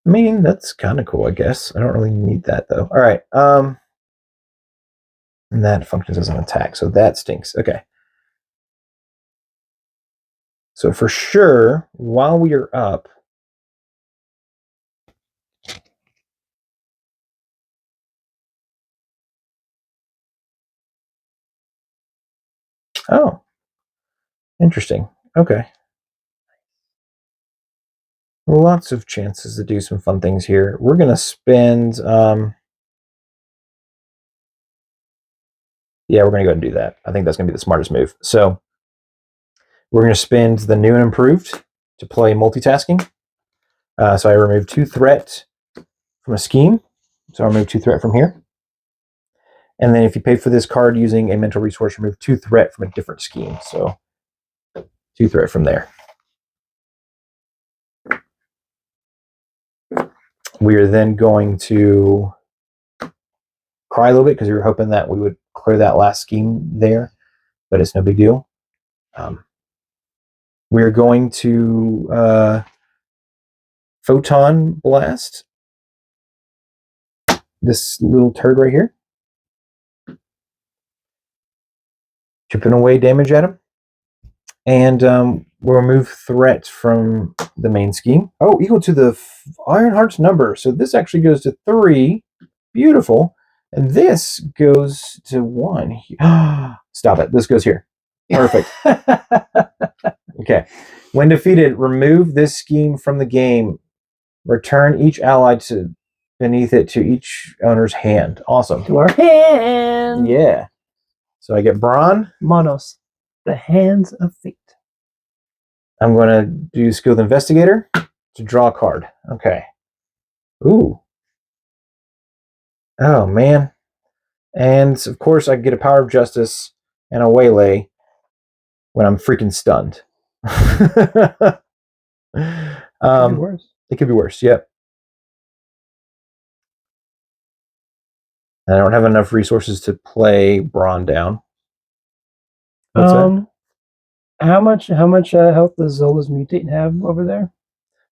I mean, that's kind of cool, I guess. I don't really need that, though. All right. And that functions as an attack, so that stinks. Okay. So for sure, while we are up, oh, interesting. Okay. Lots of chances to do some fun things here. We're going to spend... yeah, we're going to go ahead and do that. I think that's going to be the smartest move. So we're going to spend the new and improved to play multitasking. So I remove 2 threat from a scheme. So I remove 2 threat from here. And then if you pay for this card using a mental resource, remove 2 threat from a different scheme. So 2 threat from there. We are then going to cry a little bit because we were hoping that we would clear that last scheme there, but it's no big deal. We're going to Photon Blast this little turd right here. Chipping away damage at him. And we'll remove threat from the main scheme. Oh, equal to the Ironheart's number. So this actually goes to 3. Beautiful. And this goes to 1. Stop it. This goes here. Perfect. Okay. When defeated, remove this scheme from the game. Return each ally to beneath it to each owner's hand. Awesome. To our hand. Yeah. So I get Brawn. Monos. The Hands of Fate. I'm going to do Skilled Investigator to draw a card. Okay. Ooh. Oh, man. And, of course, I get a Power of Justice and a Waylay when I'm freaking stunned. Could be worse. It could be worse, yep. And I don't have enough resources to play Brawn down. What's that? How much health does Zola's mutate have over there?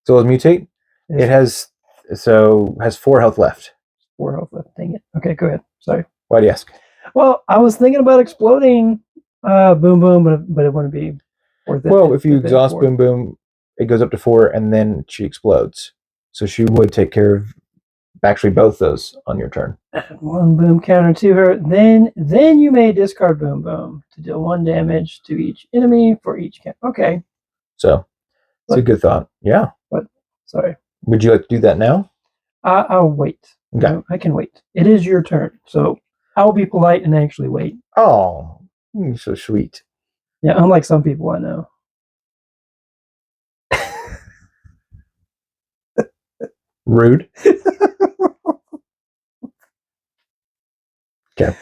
Zola's mutate? It has 4 health left. 4 health left. Dang it. Okay, go ahead. Sorry. Why do you ask? Well, I was thinking about exploding Boom Boom, but it wouldn't be worth it. Well, if you exhaust Boom Boom, it goes up to 4, and then she explodes. So she would take care of actually both those on your turn. Add 1 boom counter to her. Then you may discard Boom Boom to deal 1 damage to each enemy for each count. Okay. So it's a good thought. Yeah. But sorry. Would you like to do that now? I'll wait. Okay. I can wait. It is your turn, so I'll be polite and actually wait. Oh, you're so sweet. Yeah, unlike some people I know. Rude. Okay.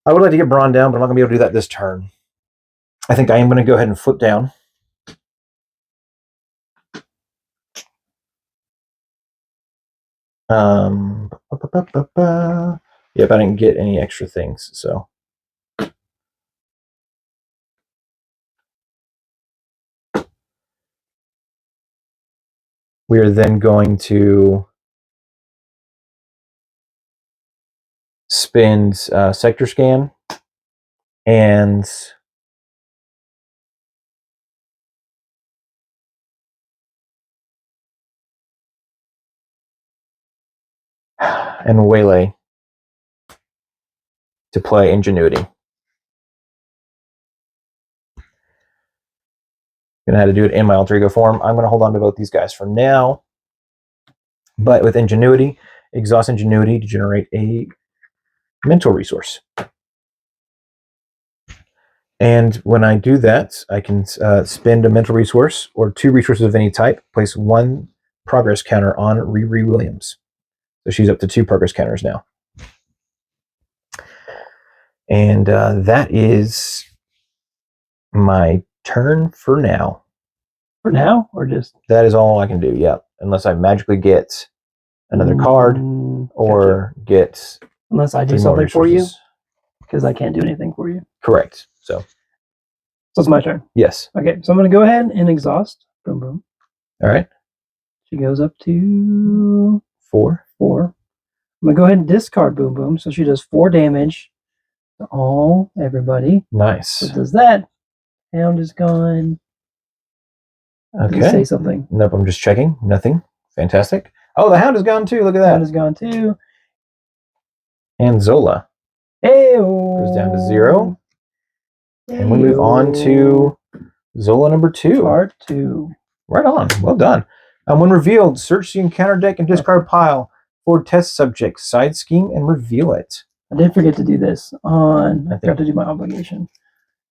I would like to get Brawn down, but I'm not going to be able to do that this turn. I think I am going to go ahead and flip down. Yep, I didn't get any extra things, so. We are then going to spend sector scan and waylay to play ingenuity. Gonna have to do it in my alter ego form. I'm gonna hold on to both these guys for now. But with ingenuity, exhaust ingenuity to generate a mental resource. And when I do that, I can spend a mental resource or 2 resources of any type, place 1 progress counter on Riri Williams. So she's up to 2 progress counters now. And that is my turn for now. For now, or just that is all I can do. Yeah, unless I magically get another card or get unless I do something for you, because I can't do anything for you. Correct. So it's my turn. Yes. Okay, so I'm going to go ahead and exhaust. Boom, boom. All right. She goes up to 4. I'm going to go ahead and discard Boom Boom, so she does 4 damage to everybody. Nice. So does that. Hound is gone. Okay. Did he say something? Nope, I'm just checking. Nothing. Fantastic. Oh, the Hound is gone too. Look at that. Hound is gone too. And Zola goes down to 0. And we move on to Zola number 2. Part 2. Right on. Well done. When revealed, search the encounter deck and discard pile for test subject, side scheme, and reveal it. I did forget to do this I forgot to do my obligation.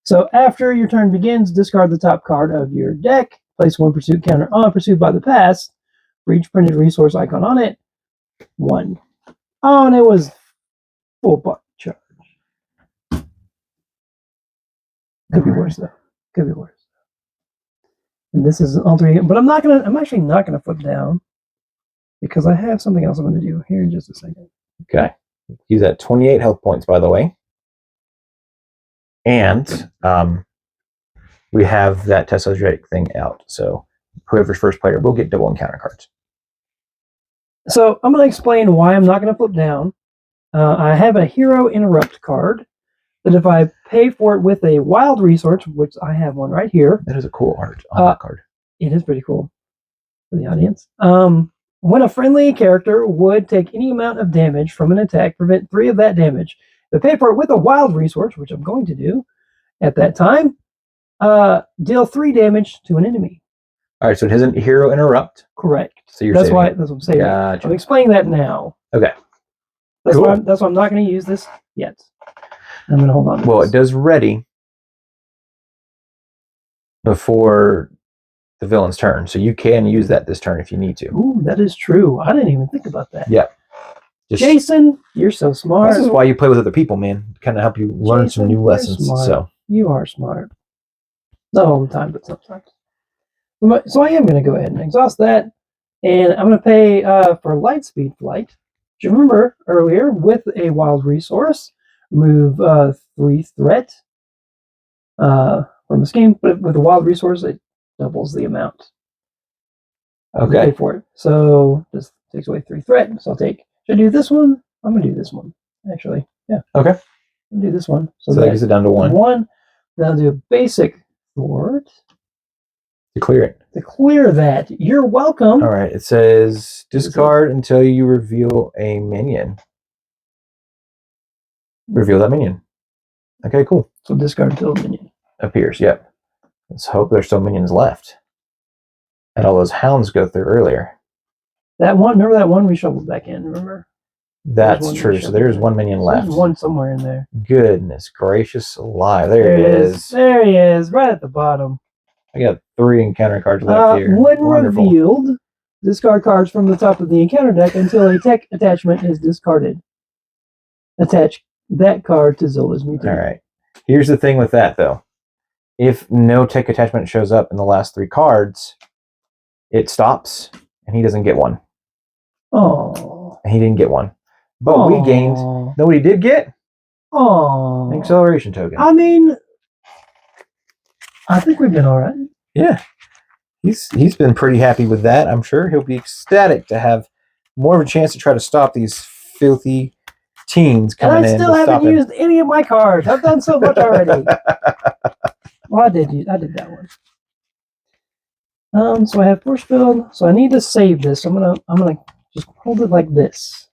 So after your turn begins, discard the top card of your deck. Place 1 pursuit counter on pursued by the past. For each printed resource icon on it, 1. Oh, and it was full buck charge. Could be worse though. Could be worse. And this is an alter ego, but I'm actually not gonna flip down because I have something else I'm gonna do here in just a second. Okay. He's at 28 health points, by the way. And we have that test subject thing out. So whoever's first player will get double encounter cards. So I'm going to explain why I'm not going to flip down. I have a hero interrupt card that if I pay for it with a wild resource, which I have one right here. That is a cool art on that card. It is pretty cool for the audience. When a friendly character would take any amount of damage from an attack, prevent 3 of that damage. If I pay for it with a wild resource, which I'm going to do at that time, deal 3 damage to an enemy. All right, so it isn't hero interrupt. Correct. So that's what I'm saying. Gotcha. I'm explaining that now. Okay. That's why I'm not going to use this yet. I'm going to hold on to this. It does ready before the villain's turn, so you can use that this turn if you need to. Ooh, that is true. I didn't even think about that. Yeah. Jacen, you're so smart. This is why you play with other people, man. Kind of help you learn some new lessons. So you are smart. Not all the time, but sometimes. So I am going to go ahead and exhaust that, and I'm going to pay for Lightspeed Flight. Do you remember earlier with a wild resource, remove 3 threat from the scheme, but with a wild resource, it doubles the amount. Okay. Pay for it. So this takes away 3 threat. So I'll take. Should I do this one? I'm going to do this one. Actually, yeah. Okay. I'll do this one. So that gets it down to 1. Then I'll do a basic thwart. To clear it. To clear that. You're welcome. All right. It says discard until you reveal a minion. Reveal that minion. Okay, cool. So discard until a minion appears. Yep. Let's hope there's still minions left. And all those hounds go through earlier. That one, remember that one we shoveled back in, remember? That's true. So there's 1 minion left. There's one somewhere in there. Goodness gracious alive. There it is. There he is, right at the bottom. I got 3 encounter cards left here. When revealed, discard cards from the top of the encounter deck until a tech attachment is discarded. Attach that card to Zola's mutant. All right. Here's the thing with that, though. If no tech attachment shows up in the last 3 cards, it stops, and he doesn't get one. Oh. He didn't get one. But we gained. Know what he did get? Oh. An acceleration token. I mean, I think we've been all right. Yeah. He's been pretty happy with that. I'm sure he'll be ecstatic to have more of a chance to try to stop these filthy teens coming in. And I still haven't used any of my cards. I've done so much already. Well, I did that one. So I have force field. So I need to save this. So I'm gonna just hold it like this.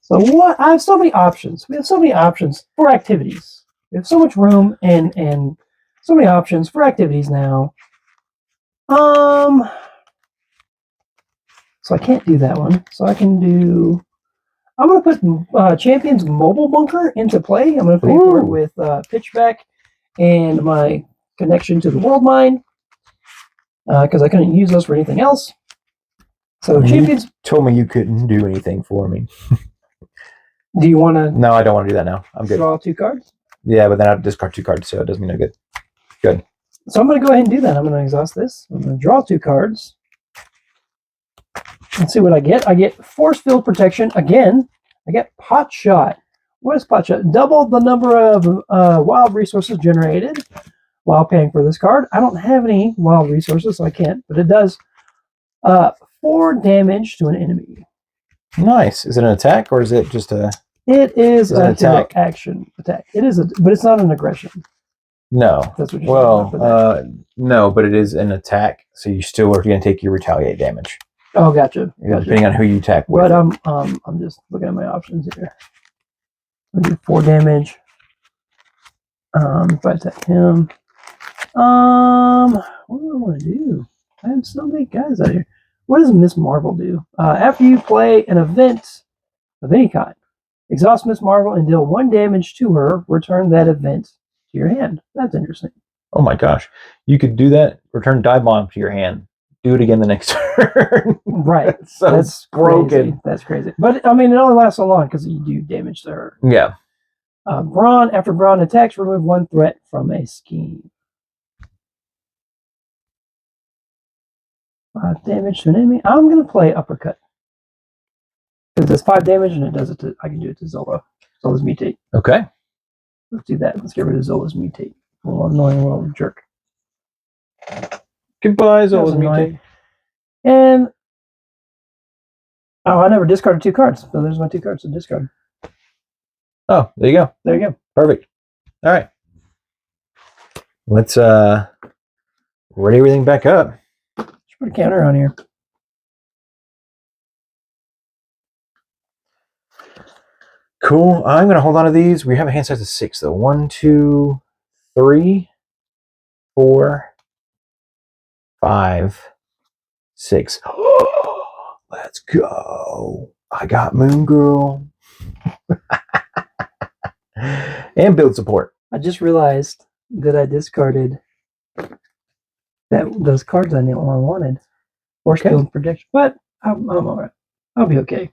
So what? I have so many options. We have so many options for activities. We have so much room and so many options for activities now. So I can't do that one. So I can do. I'm going to put Champion's Mobile Bunker into play. I'm going to pay for it with Pitchback and my connection to the World Mine because I couldn't use those for anything else. So Champions told me you couldn't do anything for me. Do you want to? No, I don't want to do that now. I'm good. Draw 2 cards. Yeah, but then I have to discard 2 cards, so it doesn't mean no good. Good. So I'm going to go ahead and do that. I'm going to exhaust this. I'm going to draw 2 cards. Let's see what I get. I get Force Field Protection again. I get Pot Shot. What is Pot Shot? Double the number of wild resources generated while paying for this card. I don't have any wild resources, so I can't, but it does 4 damage to an enemy. Nice. Is it an attack or is it just a? It is an attack. Action attack. It is but it's not an aggression. No. That's what you're no, but it is an attack, so you still are going to take your retaliate damage. Oh, gotcha. Depending on who you attack with. But I'm just looking at my options here. I'll do 4 damage. If I attack him. What do I want to do? I have so many guys out here. What does Miss Marvel do? After you play an event of any kind, exhaust Miss Marvel and deal 1 damage to her. Return that event to your hand. That's interesting. Oh my gosh. You could do that. Return Dive Bomb to your hand. Do it again the next turn. Right. That's broken. Crazy. That's crazy. But, I mean, it only lasts so long because you do damage to her. Yeah. Brawn, after Brawn attacks, remove 1 threat from a scheme. 5 damage to an enemy. I'm going to play Uppercut. Because it's 5 damage and it does it to, I can do it to Zola. Zola's Mutate. Okay. Let's do that. Let's get rid of Zola's Mutate. Little annoying little jerk. Goodbye, Zola's Mutate. And I never discarded 2 cards. So there's my 2 cards to discard. Oh, there you go. There you go. Perfect. All right. Let's ready everything back up. Let's put a counter on here. Cool. I'm gonna hold on to these. We have a hand size of 6 though. 1, 2, 3, 4, 5, 6. Let's go. I got Moon Girl. And build support. I just realized that I discarded those cards I wanted. Force Field Protection. But I'm all right. I'll be okay.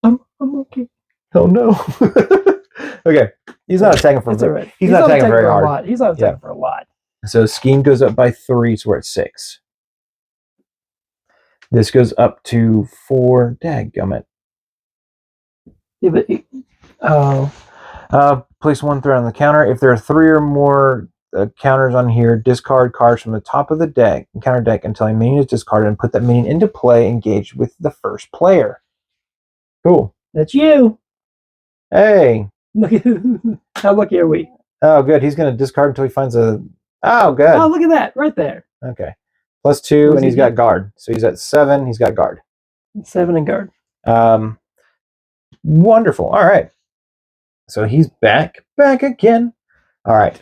I'm okay. Oh no. Okay. He's not attacking for right. He's not attacking very hard. A lot. He's not attacking for a lot. So scheme goes up by 3, so we're at 6. This goes up to 4. Dadgummit. Yeah, but place 1 threat on the counter. If there are 3 or more counters on here, discard cards from the top of the deck, counter deck, until a minion is discarded, and put that minion into play, engaged with the first player. Cool. That's you. Hey. How lucky are we? Oh, good. He's going to discard until he finds a. Oh, good. Oh, look at that right there. Okay. Plus 2, and he's got guard. So he's at 7. He's got guard. 7 and guard. Wonderful. All right. So he's back again. All right.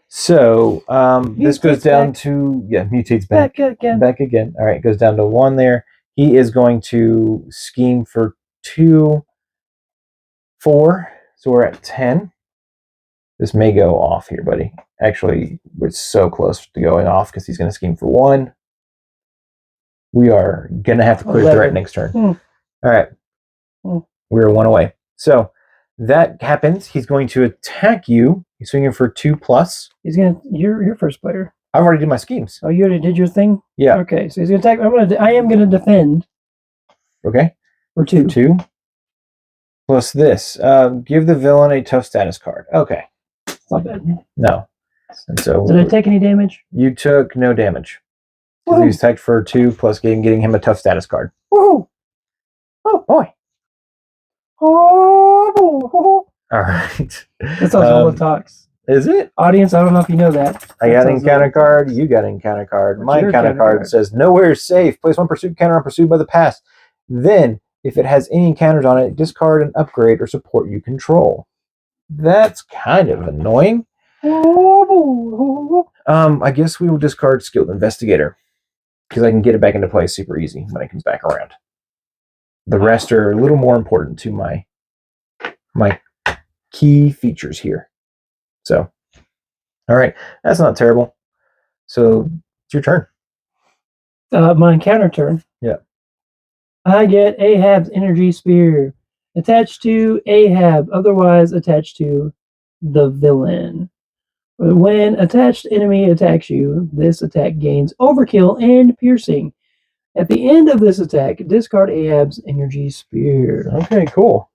So this goes down to mutates back again. All right, goes down to 1 there. He is going to scheme for 2, 4. So we're at 10. This may go off here, buddy. Actually, we're so close to going off because he's going to scheme for 1. We are going to have to clear threat next turn. All right. We're 1 away. So that happens. He's going to attack you. He's swinging for 2+. He's going to. You're first player. I've already did my schemes. Oh, you already did your thing? Yeah. Okay, so he's going to attack. I am going to defend. Okay. For 2. 2. Plus this. Give the villain a tough status card. Okay. Not bad. No. And so Did I take any damage? You took no damage. Because he was attacked for 2 plus getting him a tough status card. Woohoo! Oh boy. Oh. All right. That's how Zola talks. Is it? Audience, I don't know if you know that. I got an encounter card. You got an encounter card. What's My your encounter card says nowhere is safe. Place 1 pursuit counter on pursued by the past. Then, if it has any encounters on it, discard an upgrade or support you control. That's kind of annoying. I guess we will discard Skilled Investigator. Because I can get it back into play super easy when it comes back around. The rest are a little more important to my key features here. So, all right, that's not terrible. So, it's your turn. My encounter turn. Yeah. I get Ahab's energy spear. Attached to Ahab, otherwise attached to the villain. When attached enemy attacks you, this attack gains overkill and piercing. At the end of this attack, discard Ahab's energy spear. Okay, cool.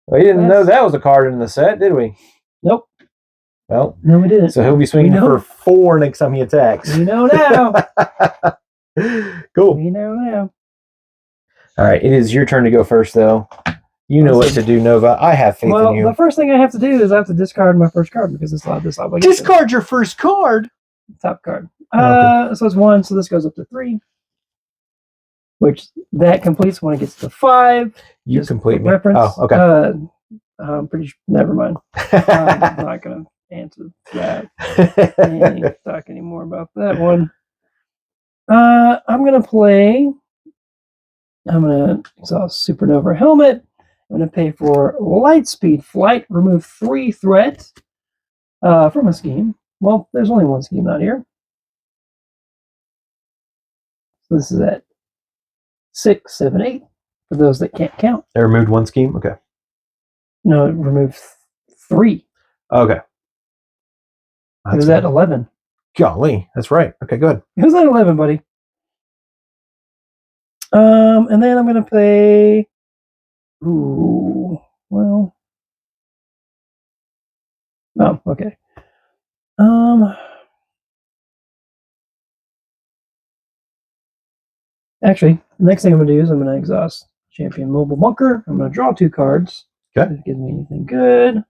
We didn't know that was a card in the set, did we? Nope. Well, no, we didn't. So he'll be swinging for 4 next time he attacks. We know now. Cool. We know now. All right, it is your turn to go first, though. You know what to do, Nova. I have faith in you. Well, the first thing I have to do is I have to discard my first card because it's this obligation. Discard your first card. Top card. So it's 1, so this goes up to 3. Which that completes when it gets to 5. You complete me. Reference. Oh, okay. I'm pretty sure. Never mind. I'm not going to answer that. I ain't talk anymore about that one. I'm going to play. I'm going to exhaust Supernova Helmet. I'm going to pay for Lightspeed Flight. Remove 3 threat from a scheme. Well, there's only one scheme out here. So this is at 6, 7, 8. For those that can't count. They removed 1 scheme? Okay. No, it removed 3. Okay. It was at 11. Golly, that's right. Okay, good. It was at 11, buddy. And then I'm going to play... Ooh, well... Oh, okay. Actually, the next thing I'm going to do is I'm going to exhaust Champion Mobile Bunker. I'm going to draw 2 cards. Okay. Does it give me anything good?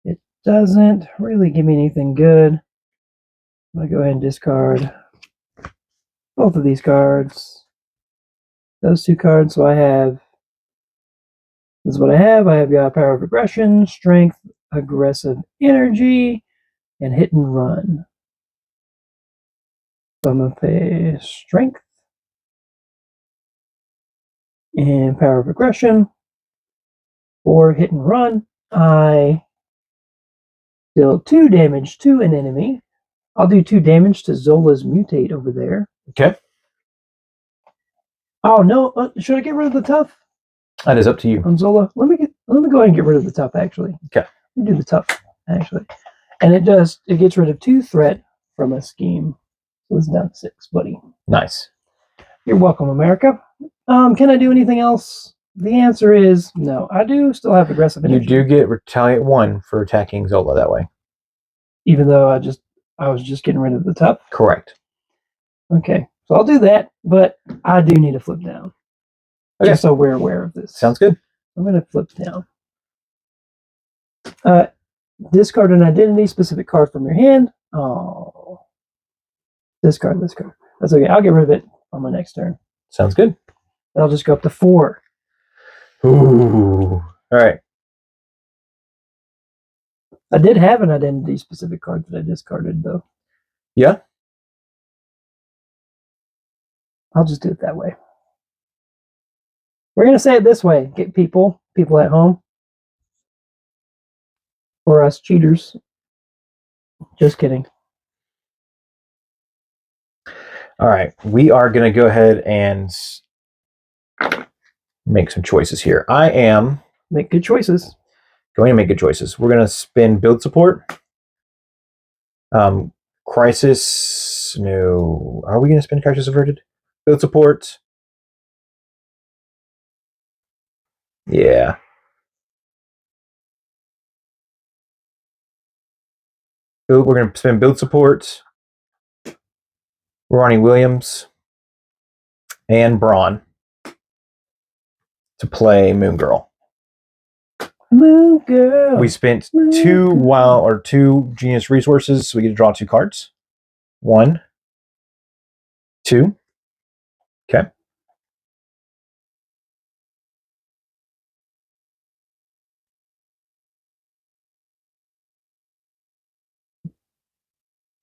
It doesn't really give me anything good. I'm going to go ahead and discard both of these cards. Those 2 cards, so I have... This is what I have. I have got Power of Aggression, Strength, Aggressive Energy, and Hit and Run. So I'm going to pay Strength and Power of Aggression. For Hit and Run, I deal 2 damage to an enemy. I'll do 2 damage to Zola's Mutate over there. Okay. Oh, no. Should I get rid of the Tough? That is up to you. On Zola? Let me go ahead and get rid of the Tough, actually. Okay. Let me do the Tough, actually. And it gets rid of 2 threat from a scheme. So it's down to 6, buddy. Nice. You're welcome, America. Can I do anything else? The answer is no. I do still have aggressive energy. You do get Retaliate 1 for attacking Zola that way. Even though I was just getting rid of the Tough? Correct. Okay. So I'll do that, but I do need to flip down. Okay. Just so we're aware of this. Sounds good. I'm going to flip down. Discard an identity-specific card from your hand. Oh. Discard this card. That's okay. I'll get rid of it on my next turn. Sounds good. I'll just go up to 4. Ooh. All right. I did have an identity-specific card that I discarded, though. Yeah? I'll just do it that way. We're going to say it this way, get people at home. For us cheaters. Just kidding. All right. We are going to go ahead and make some choices here. I am... Make good choices. Going to make good choices. We're going to spin Build Support. Crisis... No. Are we going to spin Crisis Averted? Build Support. Yeah. We're going to spend build support, Ronnie Williams, and Braun to play Moon Girl. Moon Girl. We spent two genius resources, so we get to draw 2 cards. 1, 2. Okay.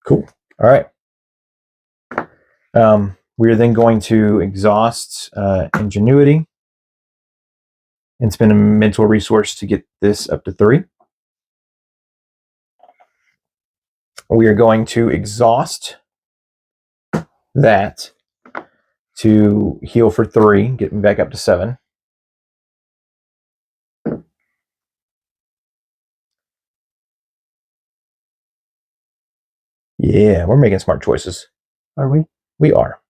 Cool. All right. We're then going to exhaust Ingenuity and spend a mental resource to get this up to 3. We are going to exhaust that to heal for 3, get me back up to 7. Yeah, we're making smart choices. Are we? We are.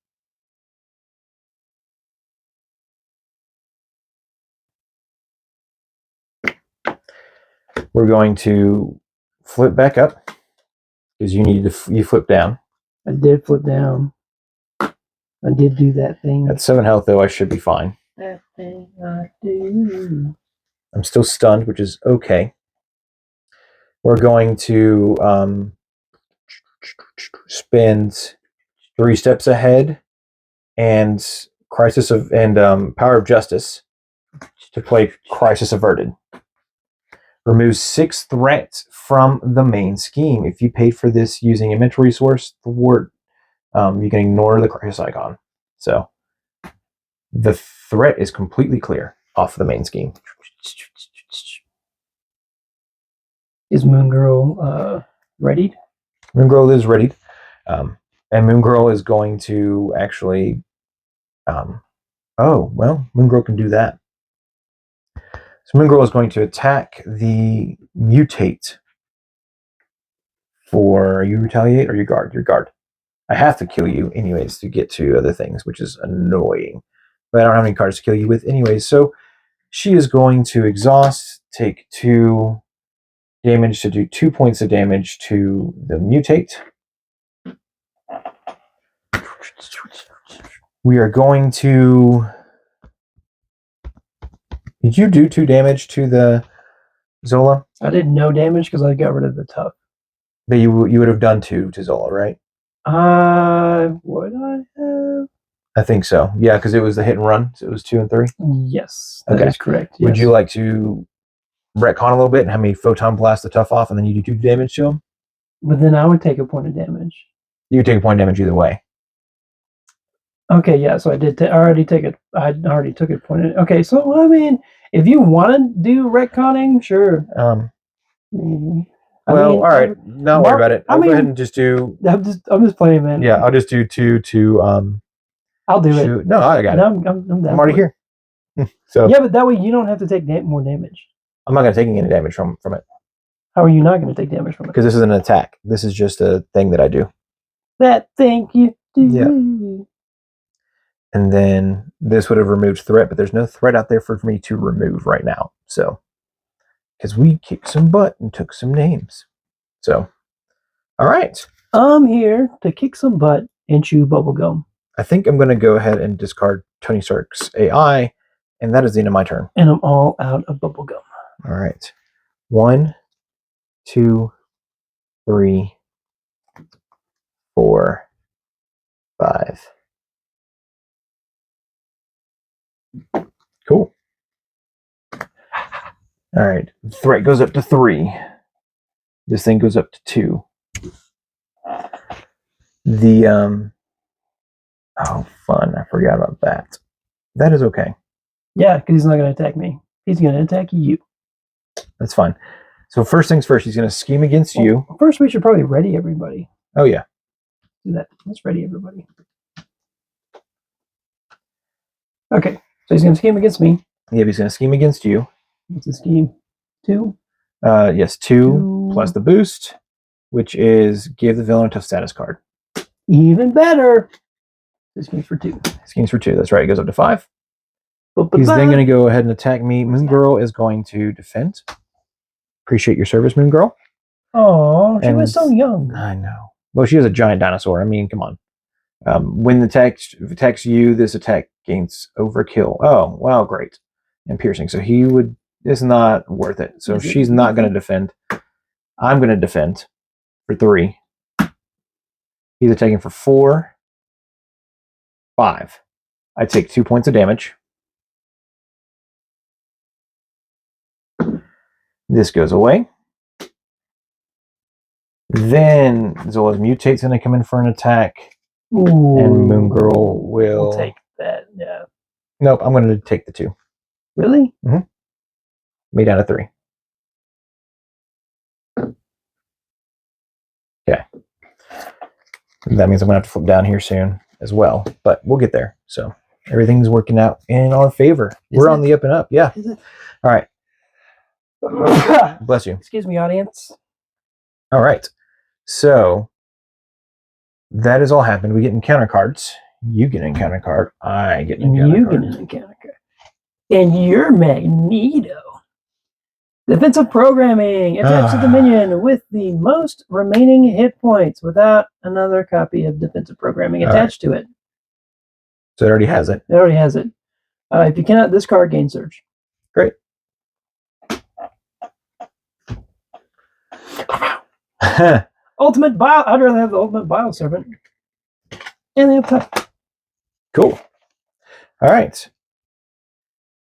We're going to flip back up because you flip down. I did flip down. I did do that thing. At 7 health, though, I should be fine. That thing I do. I'm still stunned, which is okay. We're going to spend 3 steps ahead and Power of Justice to play Crisis Averted. Removes 6 threats from the main scheme. If you paid for this using a mental resource, you can ignore the crisis icon. So the threat is completely clear off the main scheme. Is Moon Girl readied? Moon Girl is readied. And Moon Girl is going to actually... Moon Girl can do that. So Moon Girl is going to attack the mutate for... You retaliate or you guard? Your guard. I have to kill you anyways to get to other things, which is annoying. But I don't have any cards to kill you with anyways. So she is going to exhaust, take 2 damage to do 2 points of damage to the mutate. We are going to... Did you do 2 damage to the Zola? I did no damage because I got rid of the tough. But you would have done 2 to Zola, right? Would I have? I think so. Yeah, because it was the hit and run. So it was 2 and 3. Yes, that is correct. Yes. Would you like to retcon a little bit and have me photon blast the tough off, and then you do 2 damage to him? But then I would take a point of damage. You would take a point of damage either way. Okay, yeah. So I did. I already took a point. Okay, so I mean, if you want to do retconning, sure. All right. Don't worry about it. I'll go ahead and just do... I'm just playing, man. Yeah, I'll just do 2 to... I'll do it. No, I got it. I'm already here. So yeah, but that way you don't have to take more damage. I'm not going to take any damage from it. How are you not going to take damage from it? Because this is an attack. This is just a thing that I do. That thing you do. Yeah. And then this would have removed threat, but there's no threat out there for me to remove right now. So, because we kicked some butt and took some names. So, all right. I'm here to kick some butt and chew bubblegum. I think I'm going to go ahead and discard Tony Stark's AI, and that is the end of my turn. And I'm all out of bubblegum. All right. 1, 2, 3, 4, 5. Cool. All right. Threat goes up to 3. This thing goes up to 2. Oh, fun. I forgot about that. That is okay. Yeah, because he's not going to attack me. He's going to attack you. That's fine. So first things first, he's going to scheme against you. First, we should probably ready everybody. Oh, yeah. Do that. Let's ready everybody. Okay. So he's going to scheme against me. Yeah, he's going to scheme against you. What's the scheme? 2? Yes, 2 plus the boost, which is give the villain a tough status card. Even better. This scheme's for 2. Scheme's for 2. That's right. It goes up to 5. He's then going to go ahead and attack me. Moon Girl is going to defend. Appreciate your service, Moon Girl. Oh, she was so young. I know. Well, she was a giant dinosaur. I mean, come on. When the text attacks you, this attack gains overkill. Oh, wow, great. And piercing. So he would. It's not worth it. So she's not going to defend. I'm going to defend for 3. He's attacking for 4. 5. I take 2 points of damage. This goes away. Then Zola's mutate's going to come in for an attack. Ooh, and Moon Girl will... We'll take that, yeah. Nope, I'm going to take the 2. Really? Mm-hmm. Made out of 3. Okay. That means I'm going to have to flip down here soon as well, but we'll get there. So everything's working out in our favor. We're on the up and up. Yeah. All right. Bless you. Excuse me, audience. All right. So that has all happened. We get encounter cards. You get an encounter card. I get an encounter card. You get an encounter card. And you're Magneto. Defensive programming. Attached to the minion with the most remaining hit points without another copy of defensive programming attached to it. So it already has it. It already has it. If you cannot, this card gains surge. Great. Ultimate Bile. I'd rather have the Ultimate Bile Servant. And they have tough. Cool. All right.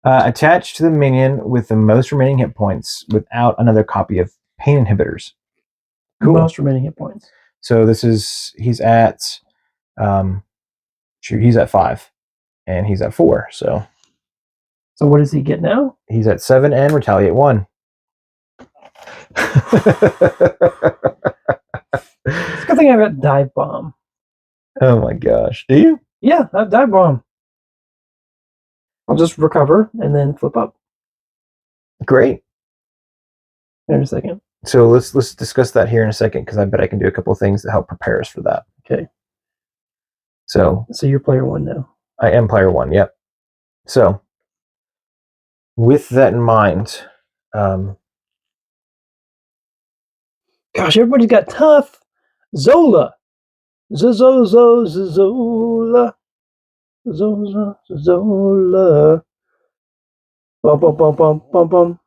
Attached to the minion with the most remaining hit points without another copy of pain inhibitors. Cool. Most remaining hit points. So this is he's at he's at 5 and he's at 4. So what does he get now? He's at 7 and retaliate 1. It's a good thing I've got Dive Bomb. Oh my gosh. Do you? Yeah, I have Dive Bomb. I'll just recover and then flip up. Great. In a second. So let's discuss that here in a second, because I bet I can do a couple of things to help prepare us for that. Okay. So you're player 1 now. I am player 1, yep. So with that in mind, gosh, everybody's got tough. Zola. Zola. Zola. Bum bum bum bum bum bum.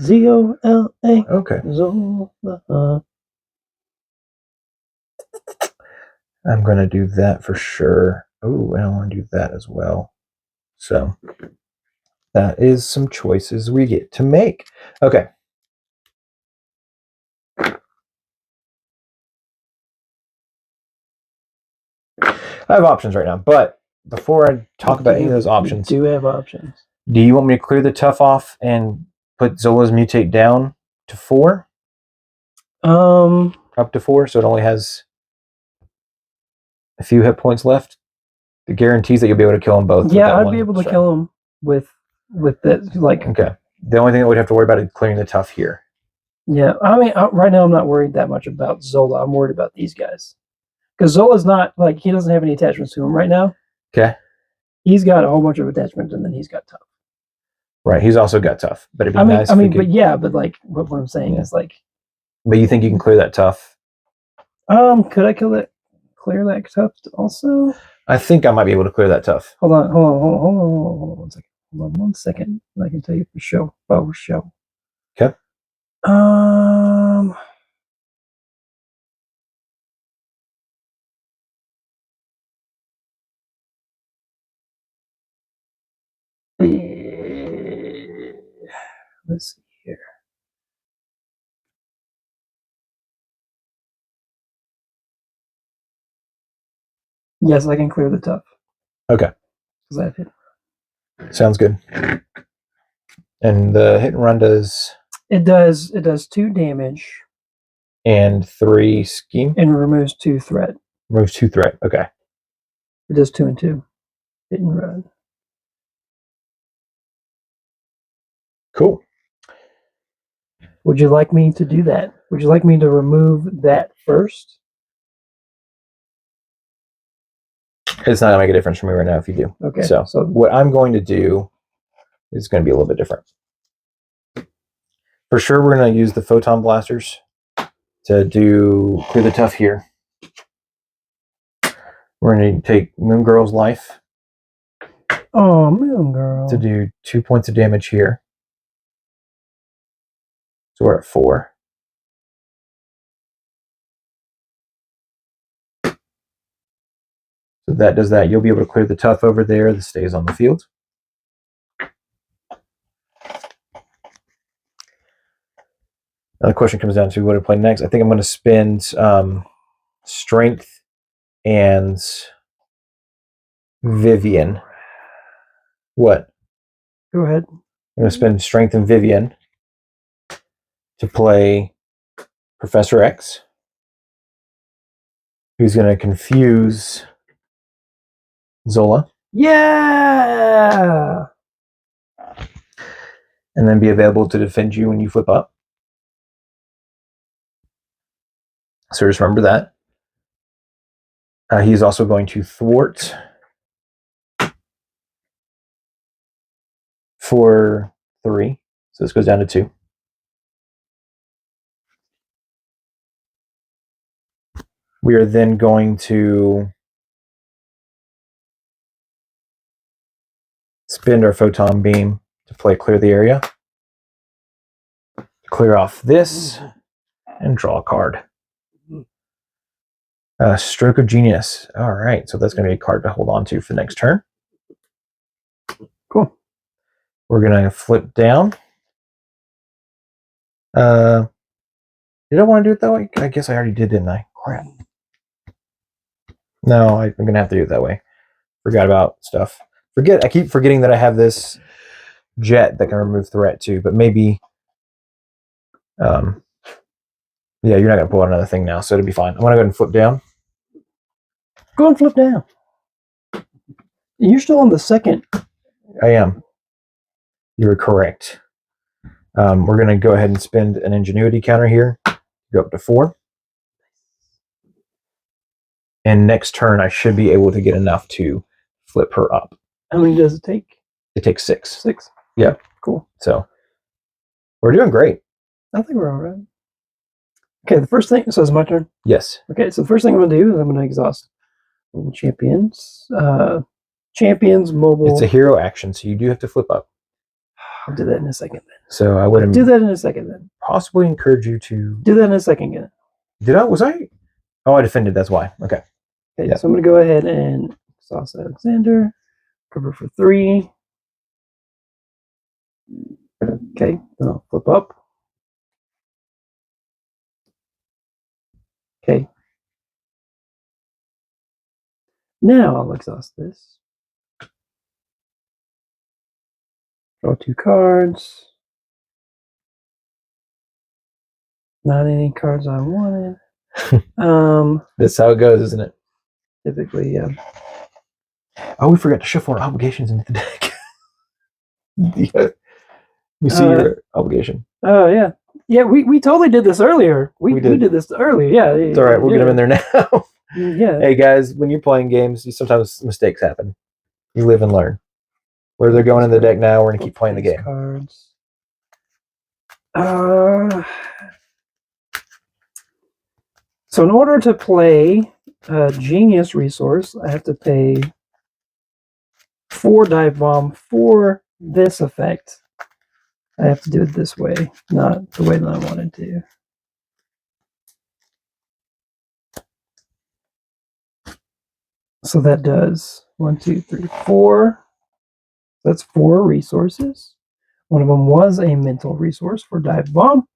Zola. okay. Zola. I'm going to do that for sure. Oh, and I want to do that as well. So that is some choices we get to make. Okay. I have options right now, but before I talk about any of those options, you do have options. Do you want me to clear the tough off and put Zola's mutate down to 4? Up to 4, so it only has a few hit points left. It guarantees that you'll be able to kill them both. Yeah, I'd be able to kill them with that. Like, okay. The only thing that we'd have to worry about is clearing the tough here. Yeah, I mean, right now I'm not worried that much about Zola. I'm worried about these guys. Because Zola's not, like, he doesn't have any attachments to him right now. Okay. He's got a whole bunch of attachments, and then he's got tough. Right, he's also got tough. But it'd be nice if we could... but like, what I'm saying is, like... But you think you can clear that tough? Could I clear that tough also? I think I might be able to clear that tough. Hold on 1 second. Hold on 1 second. I can tell you for sure. For sure. Okay. Let's see here. Yes, I can clear the tough. Okay. Because I have hit. Sounds good. And the hit and run does... It does 2 damage. And 3 scheme? And removes 2 threat. Removes 2 threat, okay. It does 2 and 2. Hit and run. Cool. Would you like me to do that? Would you like me to remove that first? It's not going to make a difference for me right now if you do. Okay. So what I'm going to do is going to be a little bit different. For sure, we're going to use the photon blasters. to do clear the tough here. We're going to take Moon Girl's life. Oh, Moon Girl. To do 2 points of damage here. So we're at 4. So that does that. You'll be able to clear the tough over there. This stays on the field. Now the question comes down to what to play next. I think I'm going to spend Strength and Vivian. What? Go ahead. I'm going to spend Strength and Vivian to play Professor X, who's going to confuse Zola. Yeah! And then be available to defend you when you flip up. So just remember that. He's also going to thwart for 3. So this goes down to 2. We are then going to spend our photon beam to play clear the area. Clear off this and draw a card. Stroke of Genius. All right, so that's going to be a card to hold on to for the next turn. Cool. We're going to flip down. Did I want to do it that way? I guess I already did, didn't I? Crap. No, I'm going to have to do it that way. Forgot about stuff. I keep forgetting that I have this jet that can remove threat too, but maybe... yeah, you're not going to pull out another thing now, so it'll be fine. I'm going to go ahead and flip down. Go and flip down. You're still on the second. I am. You're correct. We're going to go ahead and spend an ingenuity counter here. Go up to 4. And next turn, I should be able to get enough to flip her up. How many does it take? It takes 6. 6. Yeah. Cool. So we're doing great. I think we're all right. Okay, the first thing, so it's my turn? Yes. Okay, so the first thing I'm going to do is I'm going to exhaust champions. Champions, mobile. It's a hero action, so you do have to flip up. I'll do that in a second then. So I would do that in a second then. Possibly encourage you to do that in a second again. Did I? Was I? Oh, I defended. That's why. Okay. Okay, yep. So I'm going to go ahead and exhaust Alexander. Cover for 3. Okay, then I'll flip up. Okay. Now I'll exhaust this. Draw 2 cards. Not any cards I wanted. That's how it goes, isn't it? Typically, yeah. Oh, we forgot to shuffle our obligations into the deck. Yeah. We see your obligation. Oh, yeah. Yeah, we totally did this earlier. We did this earlier, yeah. It's all right. We'll get them in there now. Yeah. Hey, guys, when you're playing games, sometimes mistakes happen. You live and learn. Where they're going in the deck now, we're going to keep playing the game. Cards. So in order to play Genius Resource, I have to pay 4 Dive Bomb for this effect. I have to do it this way, not the way that I wanted to. So that does 1, 2, 3, 4. That's 4 resources. One of them was a mental resource for Dive Bomb.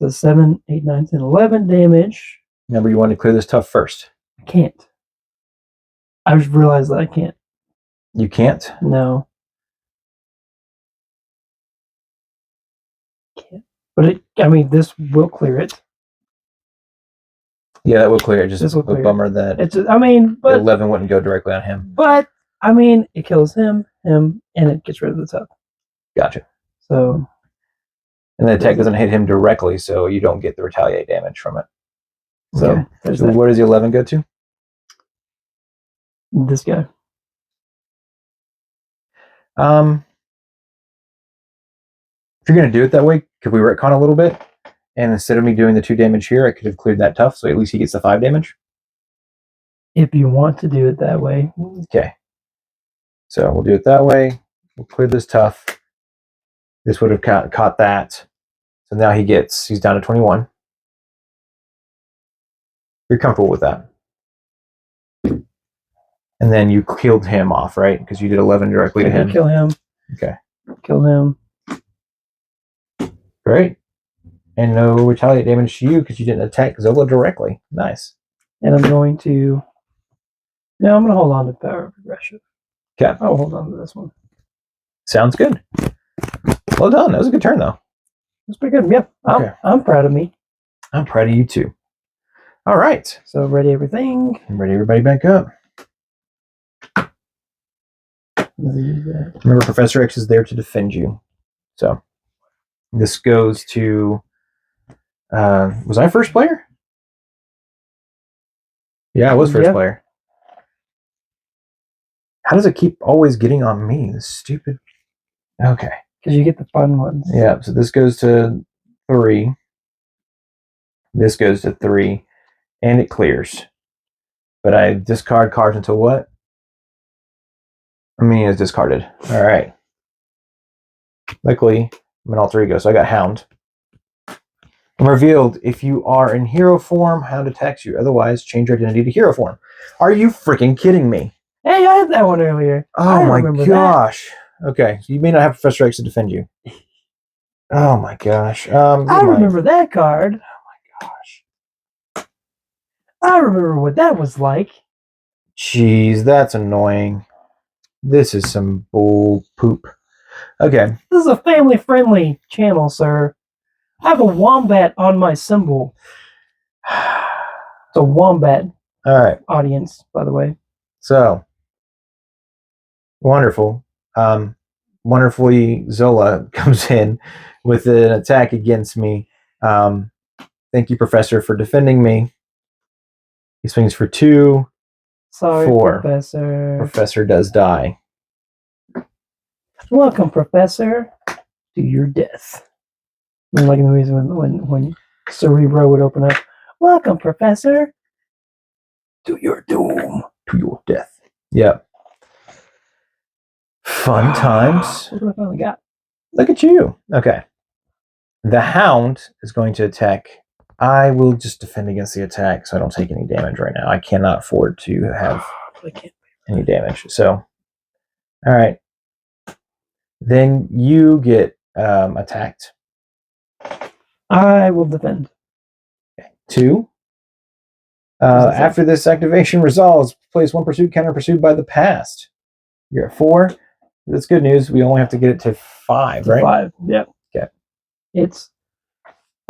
So 7, 8, 9, 10, 11 damage. Remember, you want to clear this tough first. I can't. I just realized that I can't. You can't? No. Can't. But this will clear it. Yeah, that will clear it. Just a bummer that but 11 wouldn't go directly on him. But it kills him, and it gets rid of the tough. Gotcha. So, and the attack doesn't hit him directly, so you don't get the retaliate damage from it. So, okay, so where does the 11 go to? This guy. If you're gonna do it that way, could we retcon a little bit And instead of me doing the 2 damage here, I could have cleared that tough, so at least he gets the 5 damage. If you want to do it that way. Okay. So we'll do it that way. We'll clear this tough. This would have caught that. So now he's down to 21. You're comfortable with that. And then you killed him off, right? Because you did 11 directly to him. Kill him. Okay. Kill him. Great. And no retaliate damage to you because you didn't attack Zola directly. Nice. And I'm going to... No, I'm going to hold on to power of aggression. Okay. I'll hold on to this one. Sounds good. Well done. That was a good turn, though. It's pretty good. Yep. Okay. I'm proud of me. I'm proud of you, too. All right. So, ready everything. Ready everybody back up. Remember, Professor X is there to defend you. So, this goes to... was I first player? Yeah, I was first player. How does it keep always getting on me? This stupid... Okay. Because you get the fun ones. Yeah, so this goes to 3. This goes to 3. And it clears. But I discard cards until what? I mean, it's discarded. All right. Luckily, I'm an alter ego, so I got Hound. Revealed, if you are in hero form, Hound attacks you. Otherwise, change your identity to hero form. Are you freaking kidding me? Hey, I had that one earlier. Oh my gosh. That. Okay, so you may not have Professor X to defend you. Oh my gosh. I remember that card. Oh my gosh. I remember what that was like. Jeez, that's annoying. This is some bull poop. Okay. This is a family-friendly channel, sir. I have a wombat on my symbol. It's a wombat. All right. Audience, by the way. So, wonderful. Wonderfully, Zola comes in with an attack against me. Thank you, Professor, for defending me. He swings for 2. Sorry, 4. Professor. Professor does die. Welcome, Professor, to your death. Like in the movies when Cerebro would open up. Welcome, Professor, to your doom. To your death. Yep. Fun times. What do I finally got? Look at you. Okay. The Hound is going to attack. I will just defend against the attack so I don't take any damage right now. I cannot afford to have any damage. So, all right. Then you get attacked. I will defend. Okay. 2. After this activation resolves, place 1 pursuit counter pursued by the past. You're at 4. That's good news. We only have to get it to 5, right? 5. Yep. Okay. It's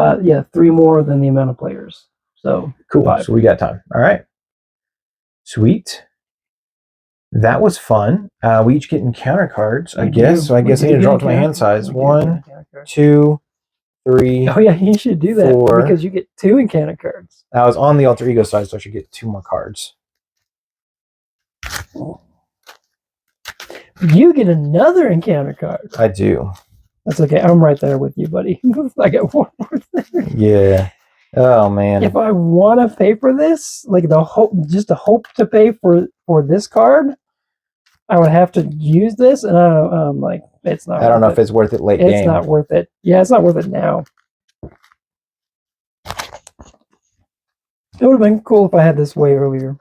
3 more than the amount of players. So cool. 5. So we got time. All right. Sweet. That was fun. We each get encounter cards, I guess. So I guess I need to draw it to my hand size. 1, 2, 3. Oh yeah, you should do that 4. because you get 2 encounter cards. I was on the alter ego side, so I should get 2 more cards. You get another encounter card. I do. That's okay. I'm right there with you, buddy. I got 1 more there. Yeah. Oh man. If I want to pay for this, like the hope to pay for this card, I would have to use this, and I'm like, it's not. I don't know if it's worth it late game. It's not worth it. Yeah, it's not worth it now. It would have been cool if I had this way earlier.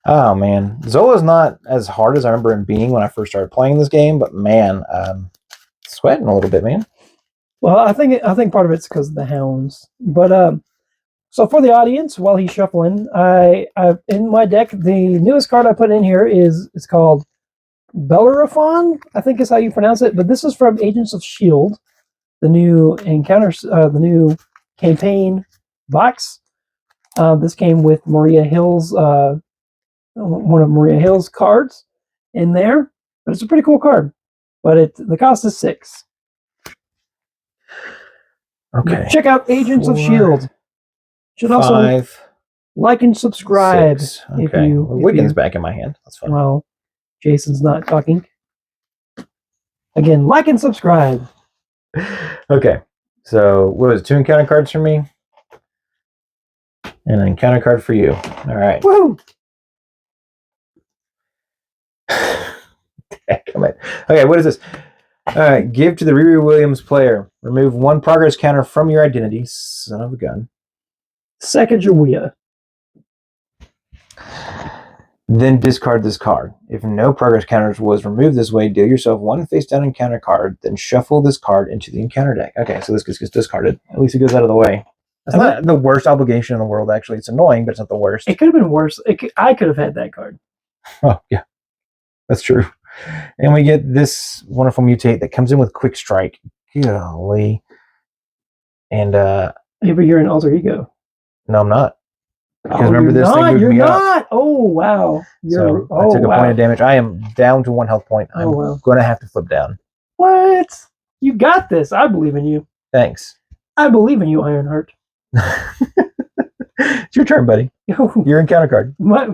Oh man, Zola's not as hard as I remember him being when I first started playing this game, but man, sweating a little bit, man. Well, I think part of it's because of the hounds. But so for the audience, while he's shuffling, I in my deck the newest card I put in here it's called Bellerophon, I think is how you pronounce it. But this is from Agents of S.H.I.E.L.D., the new the new campaign box. This came with Maria Hill's one of Maria Hill's cards in there, but it's a pretty cool card. But the cost is 6. Okay. Check out Agents of S.H.I.E.L.D. Should 5, also like and subscribe 6. if Okay. you. Wiccan's back in my hand. That's fine. Well, Jason's not talking. Again, like and subscribe. Okay. So what was it? 2 encounter cards for me? And an encounter card for you. All right. Woo! Okay, what is this? All right, give to the Riri Williams player. Remove 1 progress counter from your identity. Son of a gun. Sacagawea. Then discard this card. If no progress counters was removed this way, deal yourself 1 face down encounter card, then shuffle this card into the encounter deck. Okay, so this gets discarded. At least it goes out of the way. That's not the worst obligation in the world, actually. It's annoying, but it's not the worst. It could have been worse. I could have had that card. Oh, yeah. That's true. And we get this wonderful mutate that comes in with Quick Strike. Golly. And, Yeah, but you're an alter ego. no, I'm not. Because remember, this thing moved me up. Oh, wow. So I took a point of damage. I am down to 1 health point. I'm going to have to flip down. What? You got this. I believe in you. Thanks. I believe in you, Ironheart. It's your turn, buddy. Your encounter card. My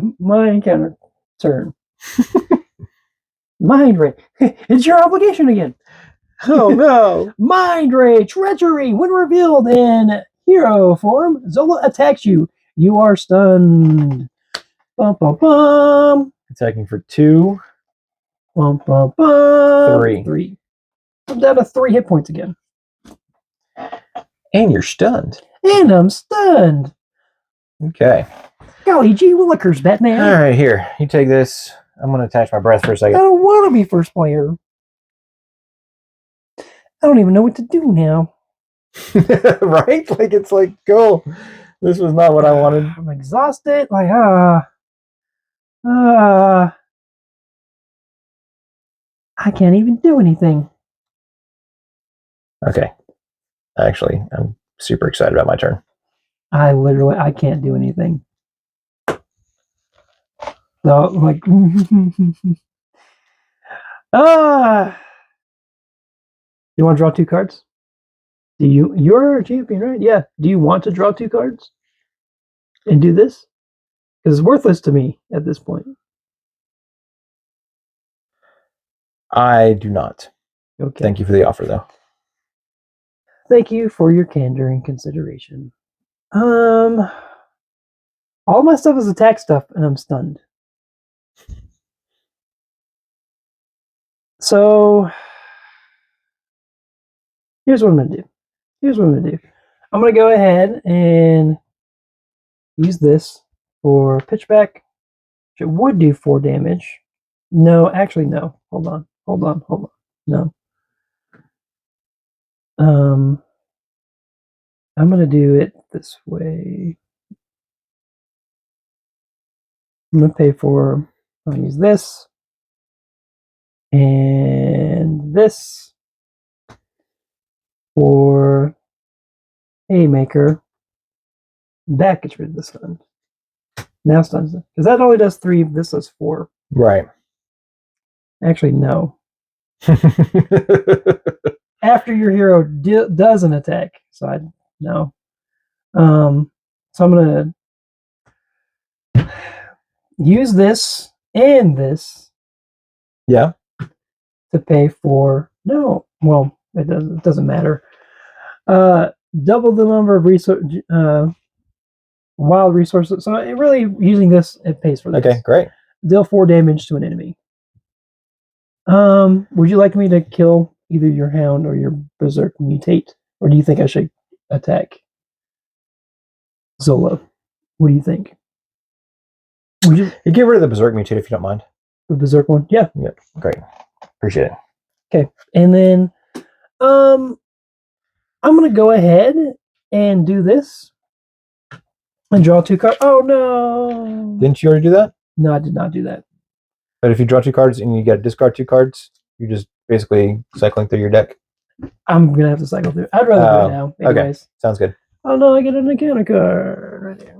encounter turn. Mind Ray. It's your obligation again. Oh, no. Mind Ray. Treachery. When revealed in hero form, Zola attacks you. You are stunned. Bum, bum, bum. Attacking for 2. Bum, bum, bum. 3. 3. I'm down to 3 hit points again. And you're stunned. And I'm stunned. Okay. Golly gee willikers, Batman. All right, here. You take this. I'm going to attach my breath for a I second. don't want to be first player. I don't even know what to do now. Right? Like, it's like, cool. This was not what I wanted. I'm exhausted. Like, I can't even do anything. Okay. Actually, I'm super excited about my turn. I can't do anything. So, like, you want to draw 2 cards? You're a champion, right? Yeah. Do you want to draw 2 cards? And do this? Because it's worthless to me at this point. I do not. Okay. Thank you for the offer, though. Thank you for your candor and consideration. All my stuff is attack stuff, and I'm stunned. So, here's what I'm going to do. I'm going to go ahead and use this for pitchback, which it would do 4 damage. No, actually, no. Hold on. No. I'm going to do it this way. I'm going to pay for, I'll use this and this for Haymaker. That gets rid of the stun. Now stuns it. Because that only does 3, this does 4. Right. Actually, no. After your hero does an attack. So no. So I'm going to use this and this. Yeah. To pay for, no. Well, it doesn't matter. Double the number of wild resources. So it really, using this, it pays for this. Okay, great. Deal 4 damage to an enemy. Would you like me to kill either your hound or your berserk mutate? Or do you think I should attack Zola? What do you think? Would you get rid of the berserk mutate if you don't mind? The berserk one? Yeah. Yep. Great. Appreciate it. Okay. And then I'm gonna go ahead and do this. And draw 2 cards. Oh no! Didn't you already do that? No, I did not do that. But if you draw 2 cards and you get to discard 2 cards, you're just basically cycling through your deck. I'm gonna have to cycle through. I'd rather do it now. Anyways. Okay, sounds good. Oh no, I get an encounter card right here.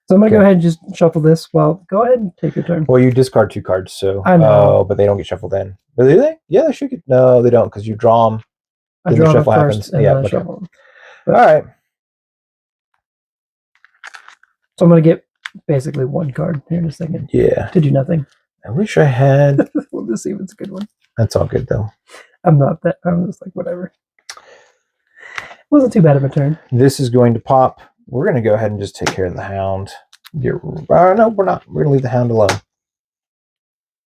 So I'm gonna go ahead and just shuffle this. Well, go ahead and take your turn. Well, you discard 2 cards, so I know. but they don't get shuffled in. Do they? Yeah, they should get. No, they don't, because you draw them. I draw them first, and then I shuffle them. All right. So I'm gonna get basically 1 card here in a second. Yeah. To do nothing. I wish I had. We'll just see if it's a good one. That's all good though. I'm just like whatever. Wasn't too bad of a turn. This is going to pop. We're going to go ahead and just take care of the hound. No, we're not. We're going to leave the hound alone.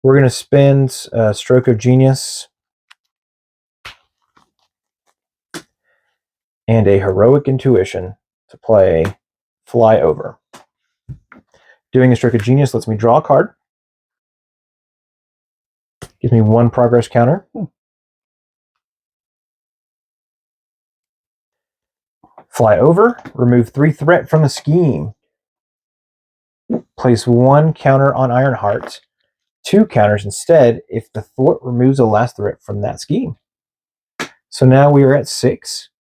We're going to spend Stroke of Genius and a Heroic Intuition to play Fly Over. Doing a Stroke of Genius lets me draw a card. Gives me 1 progress counter. Fly Over, remove 3 threat from the scheme. Place 1 counter on Ironheart. 2 counters instead if the thwart removes the last threat from that scheme. So now we are at 6,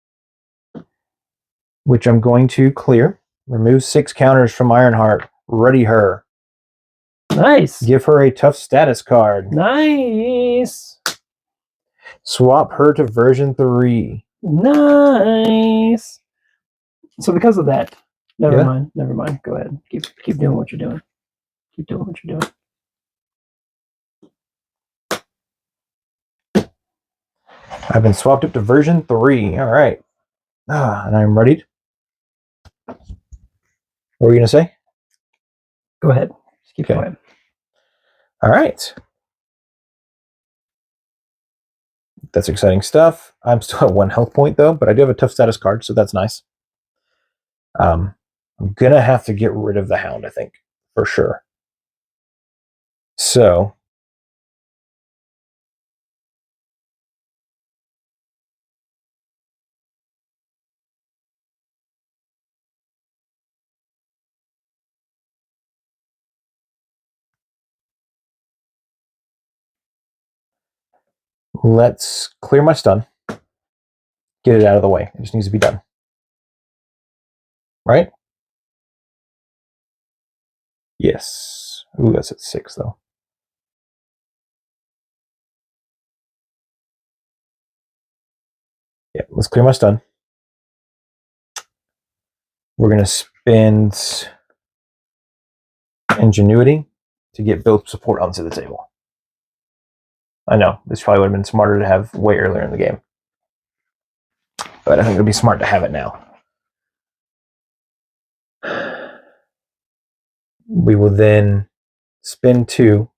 which I'm going to clear. Remove 6 counters from Ironheart. Ready her. Nice. Give her a tough status card. Nice. Swap her to version 3. Nice. So because of that, never Yeah. mind. Never mind. Go ahead. Keep doing what you're doing. Keep doing what you're doing. I've been swapped up to version 3. All right. And I'm ready. What were you going to say? Go ahead. Just keep Okay. going. All right. That's exciting stuff. I'm still at 1 health point, though, but I do have a tough status card, so that's nice. I'm going to have to get rid of the hound, I think, for sure. So let's clear my stun. Get it out of the way. It just needs to be done. Right? Yes. Ooh, that's at 6, though. Yeah, let's clear my stun. We're going to spend Ingenuity to get build support onto the table. I know, this probably would have been smarter to have way earlier in the game. But I think it would be smart to have it now. We will then spend 2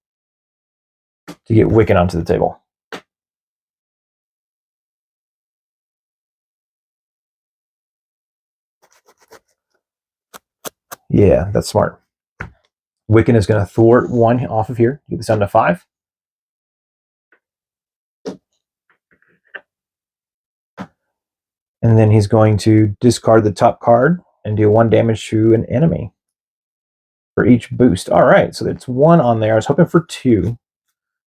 to get Wiccan onto the table. Yeah, that's smart. Wiccan is going to thwart 1 off of here. Get this down to 5. And then he's going to discard the top card and do 1 damage to an enemy for each boost. All right, so that's 1 on there. I was hoping for 2,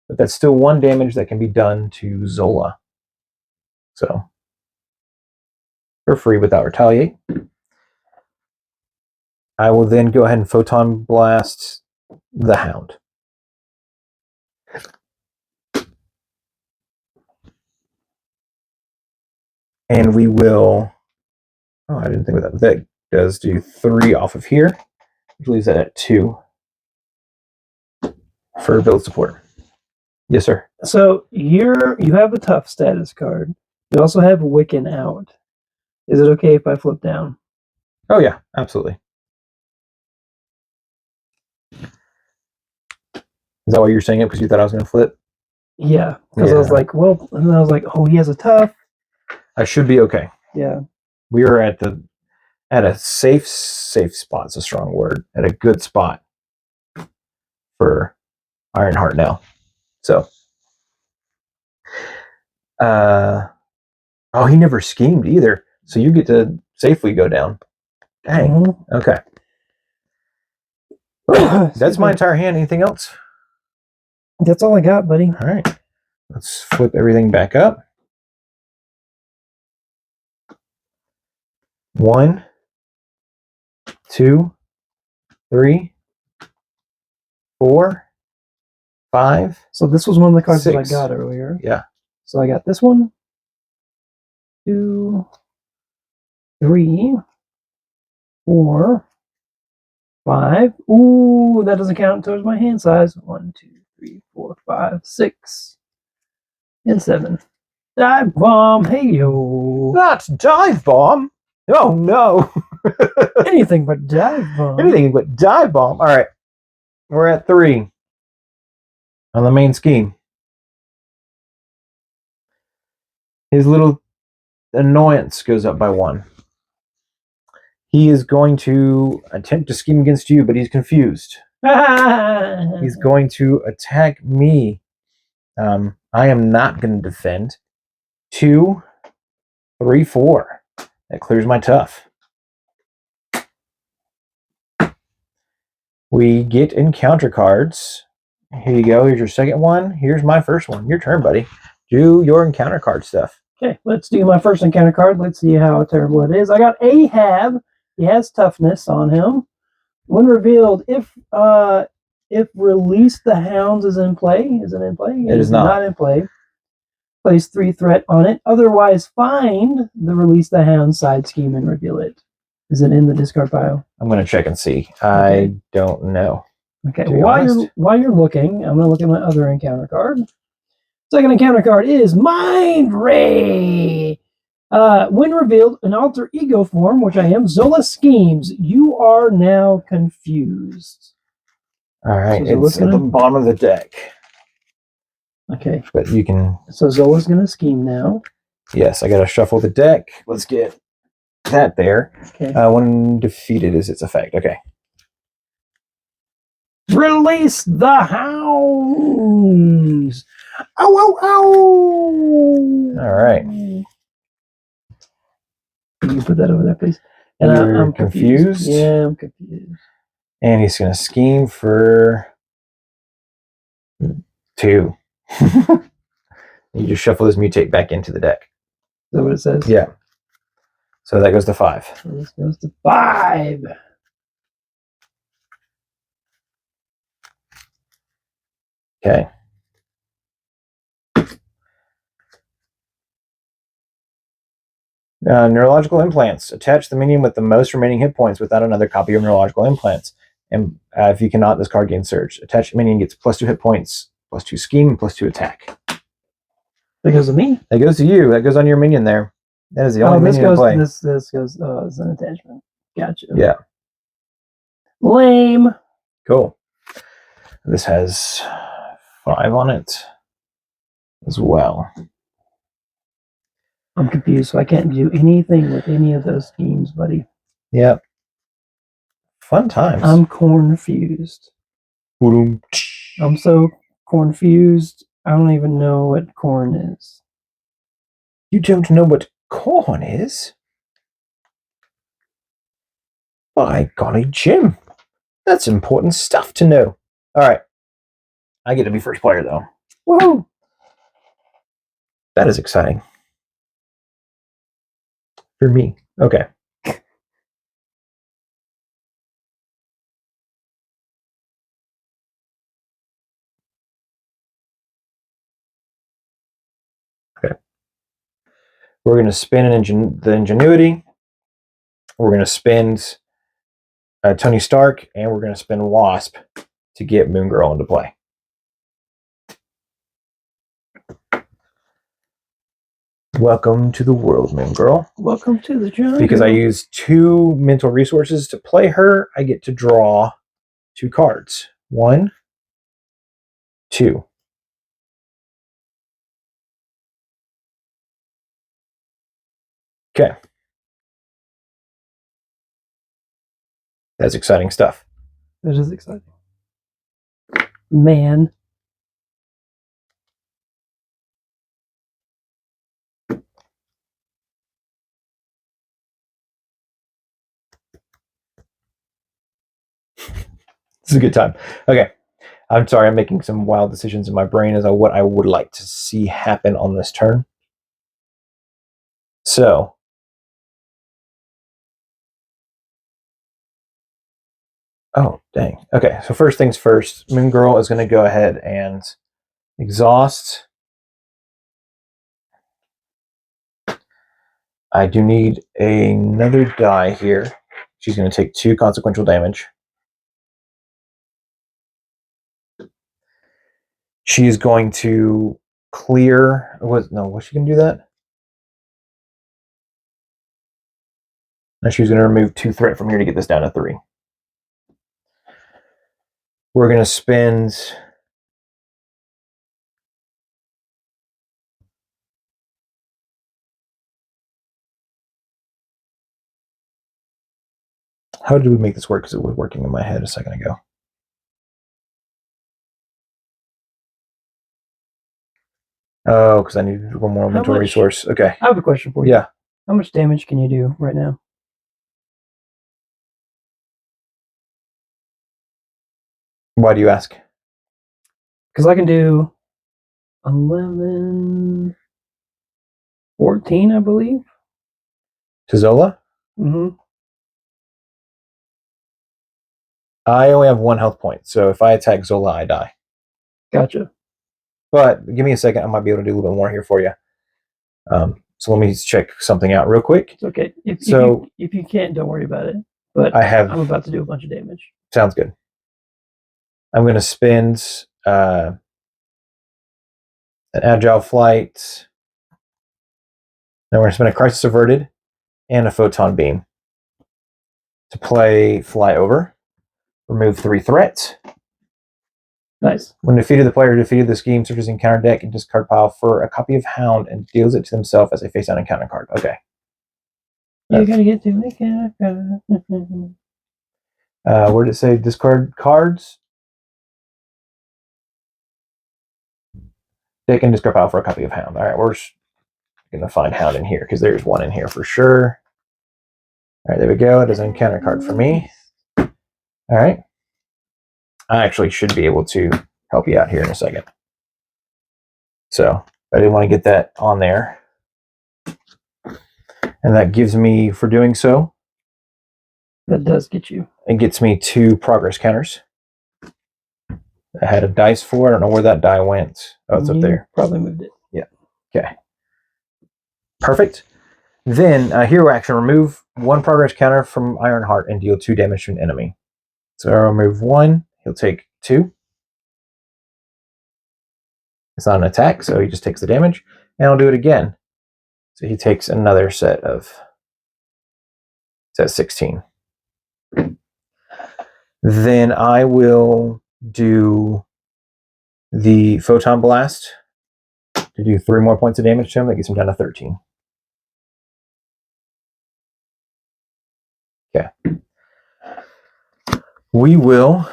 but that's still 1 damage that can be done to Zola. So, for free without retaliate. I will then go ahead and Photon Blast the Hound. And we will... Oh, I didn't think of that. That does do 3 off of here, which leaves that at 2 for build support. Yes, sir. So you have a tough status card. You also have Wiccan out. Is it okay if I flip down? Oh, yeah, absolutely. Is that why you're saying it? Because you thought I was going to flip? Yeah, because I was like, well, and then I was like, oh, he has a tough. I should be okay. Yeah. We are at a safe spot. It's a strong word. At a good spot for Ironheart now. So, oh, he never schemed either. So you get to safely go down. Dang. Mm-hmm. Okay. That's my entire hand. Anything else? That's all I got, buddy. All right. Let's flip everything back up. 1, 2, 3, 4, 5. So this was one of the cards 6. that I got earlier. Yeah. So I got this one, 2, 3, 4, 5. Ooh, that doesn't count towards my hand size. 1, 2, 3, 4, 5, 6, and 7. Dive bomb. Hey yo. Not dive bomb. Oh no. Anything but dive bomb. Anything but dive bomb. All right. We're at 3 on the main scheme. His little annoyance goes up by 1. He is going to attempt to scheme against you, but he's confused. He's going to attack me. I am not going to defend. 2, 3, 4. That clears my tough. We get encounter cards. Here you go. Here's your second one. Here's my first one. Your turn, buddy. Do your encounter card stuff. Okay, let's do my first encounter card. Let's see how terrible it is. I got Ahab. He has toughness on him. When revealed, if Release the Hounds is in play, is it in play? It is not in play. Place 3 threat on it. Otherwise, find the Release the Hounds side scheme and reveal it. Is it in the discard pile? I'm going to check and see. Okay. I don't know. Okay. While you're looking, I'm going to look at my other encounter card. Second encounter card is Mind Ray. When revealed in alter ego form, which I am, Zola schemes. You are now confused. All right, so it's at the bottom of the deck. Okay. But you can... So Zola's going to scheme now. Yes, I got to shuffle the deck. Let's get that there. Okay. When defeated is its effect. Okay. Release the Hounds. Ow, ow, ow. All right. Can you put that over there, please? And I'm confused. Yeah, I'm confused. And he's going to scheme for 2. You just shuffle this mutate back into the deck. Is that what it says? Yeah. So that goes to 5. So this goes to 5. Okay. Neurological implants. Attach the minion with the most remaining hit points without another copy of neurological implants. And if you cannot, this card gains surge. Attached minion gets +2 hit points, +2 scheme, +2 attack. That goes to me. That goes to you. That goes on your minion there. That is the only minion in play. This goes as an attachment. Gotcha. Yeah. Lame. Cool. This has 5 on it as well. I'm confused, so I can't do anything with any of those schemes, buddy. Yep. Fun times. I'm confused. I'm so confused. I don't even know what corn is. You don't know what corn is? By golly, Jim. That's important stuff to know. All right. I get to be first player, though. Woohoo! That is exciting. For me. Okay. Okay. We're going to spin the Ingenuity. We're going to spend Tony Stark, and we're going to spend Wasp to get Moon Girl into play. Welcome to the world, Moon Girl. Welcome to the jungle. Because I use 2 mental resources to play her, I get to draw 2 cards. 1, 2. Okay. That's exciting stuff. That is exciting. Man. This is a good time. Okay. I'm sorry, I'm making some wild decisions in my brain as to what I would like to see happen on this turn. So, oh, dang. Okay, so first things first, Moon Girl is going to go ahead and exhaust. I do need another die here. She's going to take 2 consequential damage. She is going to clear. Was she gonna do that? No, she was gonna remove 2 threat from here to get this down to 3. We're gonna spend how did we make this work? Because it was working in my head a second ago. Oh, because I need one more mental resource. Okay. I have a question for you. Yeah. How much damage can you do right now? Why do you ask? Because I can do 11, 14, I believe. To Zola? Mm-hmm. I only have 1 health point, so if I attack Zola, I die. Gotcha. But give me a second. I might be able to do a little bit more here for you. So let me check something out real quick. It's okay. If you can't, don't worry about it. But I'm about to do a bunch of damage. Sounds good. I'm going to spend an agile flight. Then we're going to spend a crisis averted and a photon beam to play fly over. Remove 3 threats. Nice. When defeated, the player who defeated the scheme searches the encounter deck and discard pile for a copy of Hound and deals it to themselves as a face down encounter card. Okay. You're gonna get to make it. Where did it say discard cards? Deck and discard pile for a copy of Hound. All right, we're going to find Hound in here because there's one in here for sure. All right, there we go. It is an encounter card for me. All right. I actually should be able to help you out here in a second. So I didn't want to get that on there. And that gives me, for doing so, that does get you. It gets me 2 progress counters. I had a dice for. I don't know where that die went. Oh, it's up there. Probably moved it. Yeah. Okay. Perfect. Then hero action, remove 1 progress counter from Ironheart and deal 2 damage to an enemy. So I'll remove 1. He'll take 2. It's not an attack, so he just takes the damage. And I'll do it again. So he takes another set of... It's at 16. Then I will do the Photon Blast to do 3 more points of damage to him. That gets him down to 13. Okay. We will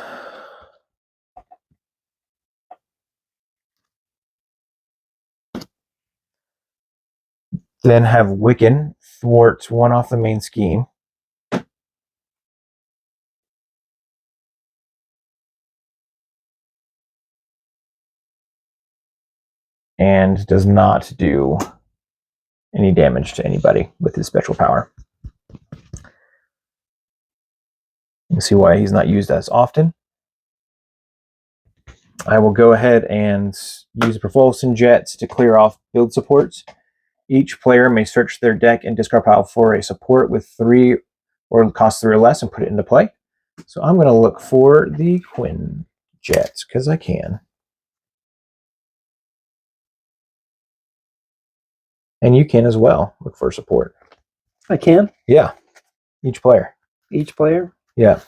then have Wiccan thwart 1 off the main scheme. And does not do any damage to anybody with his special power. You can see why he's not used as often. I will go ahead and use the propulsion jets to clear off build supports. Each player may search their deck and discard pile for a support with 3 or cost 3 or less and put it into play. So I'm going to look for the Quinn jets because I can. And you can as well look for support. I can? Yeah. Each player. Each player? Yeah.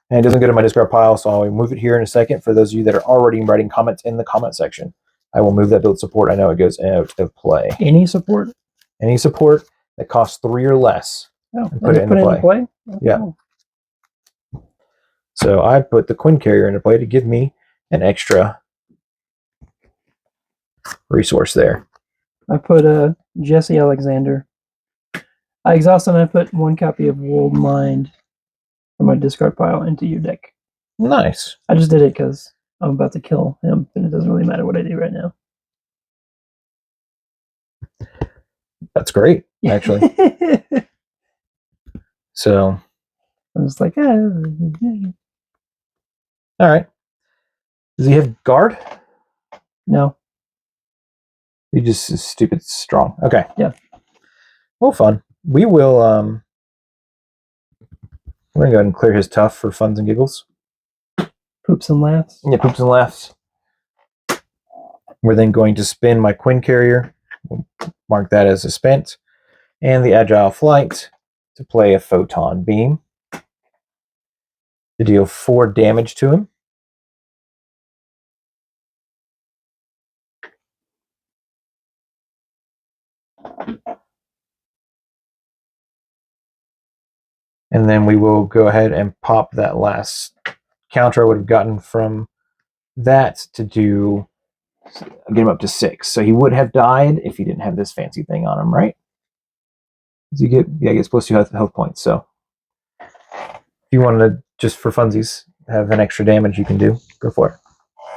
And it doesn't go to my discard pile, so I'll move it here in a second. For those of you that are already writing comments in the comment section, I will move that build support. I know it goes out of play. Any support? Any support that costs 3 or less. Oh, and put it into play. Oh, yeah. cool. So I put the Quinn carrier into play to give me an extra resource there. I put Jesse Alexander. I exhausted and I put 1 copy of World Mind from my discard pile into your deck. Nice. I just did it because I'm about to kill him, and it doesn't really matter what I do right now. That's great, actually. So I was like, all right. Does he have guard? No. He just is stupid strong. Okay. Yeah. Well, fun. We will we're gonna go ahead and clear his tough for funs and giggles. Poops and laughs. Yeah, poops and laughs. We're then going to spin my Quinn Carrier. We'll mark that as a spent. And the Agile Flight to play a Photon Beam to deal 4 damage to him. And then we will go ahead and pop that last counter I would have gotten from that to get him up to 6. So he would have died if he didn't have this fancy thing on him, right? So he gets plus 2 health points. So if you wanted to, just for funsies, have an extra damage you can do, go for it.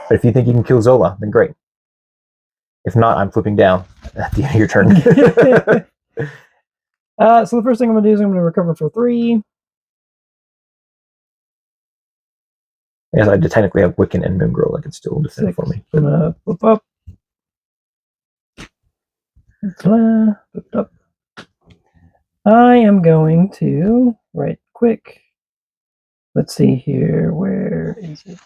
But if you think you can kill Zola, then great. If not, I'm flipping down at the end of your turn. So the first thing I'm going to do is I'm going to recover for 3. Yes, I technically have Wiccan and Moongirl that can still defend for me. I'm going to flip up. Flip up. I am going to right quick. Let's see here. Where is it?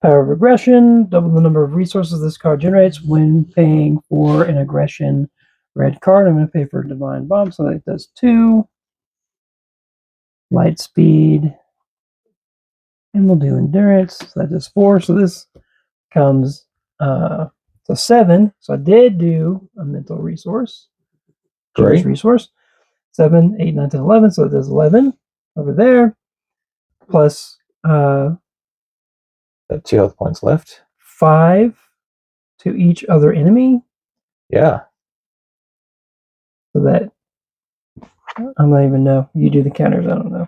Power of Aggression. Double the number of resources this card generates when paying for an aggression red card. I'm going to pay for a Divine Bomb, so that does 2. Light Speed. And we'll do Endurance. So that does 4. So this comes to 7. So I did do a mental resource. Great. Resource. 7, 8, 9, 10, 11. So it does 11 over there. Plus 2 health points left. 5 to each other enemy. Yeah. So that I don't even know. You do the counters. I don't know.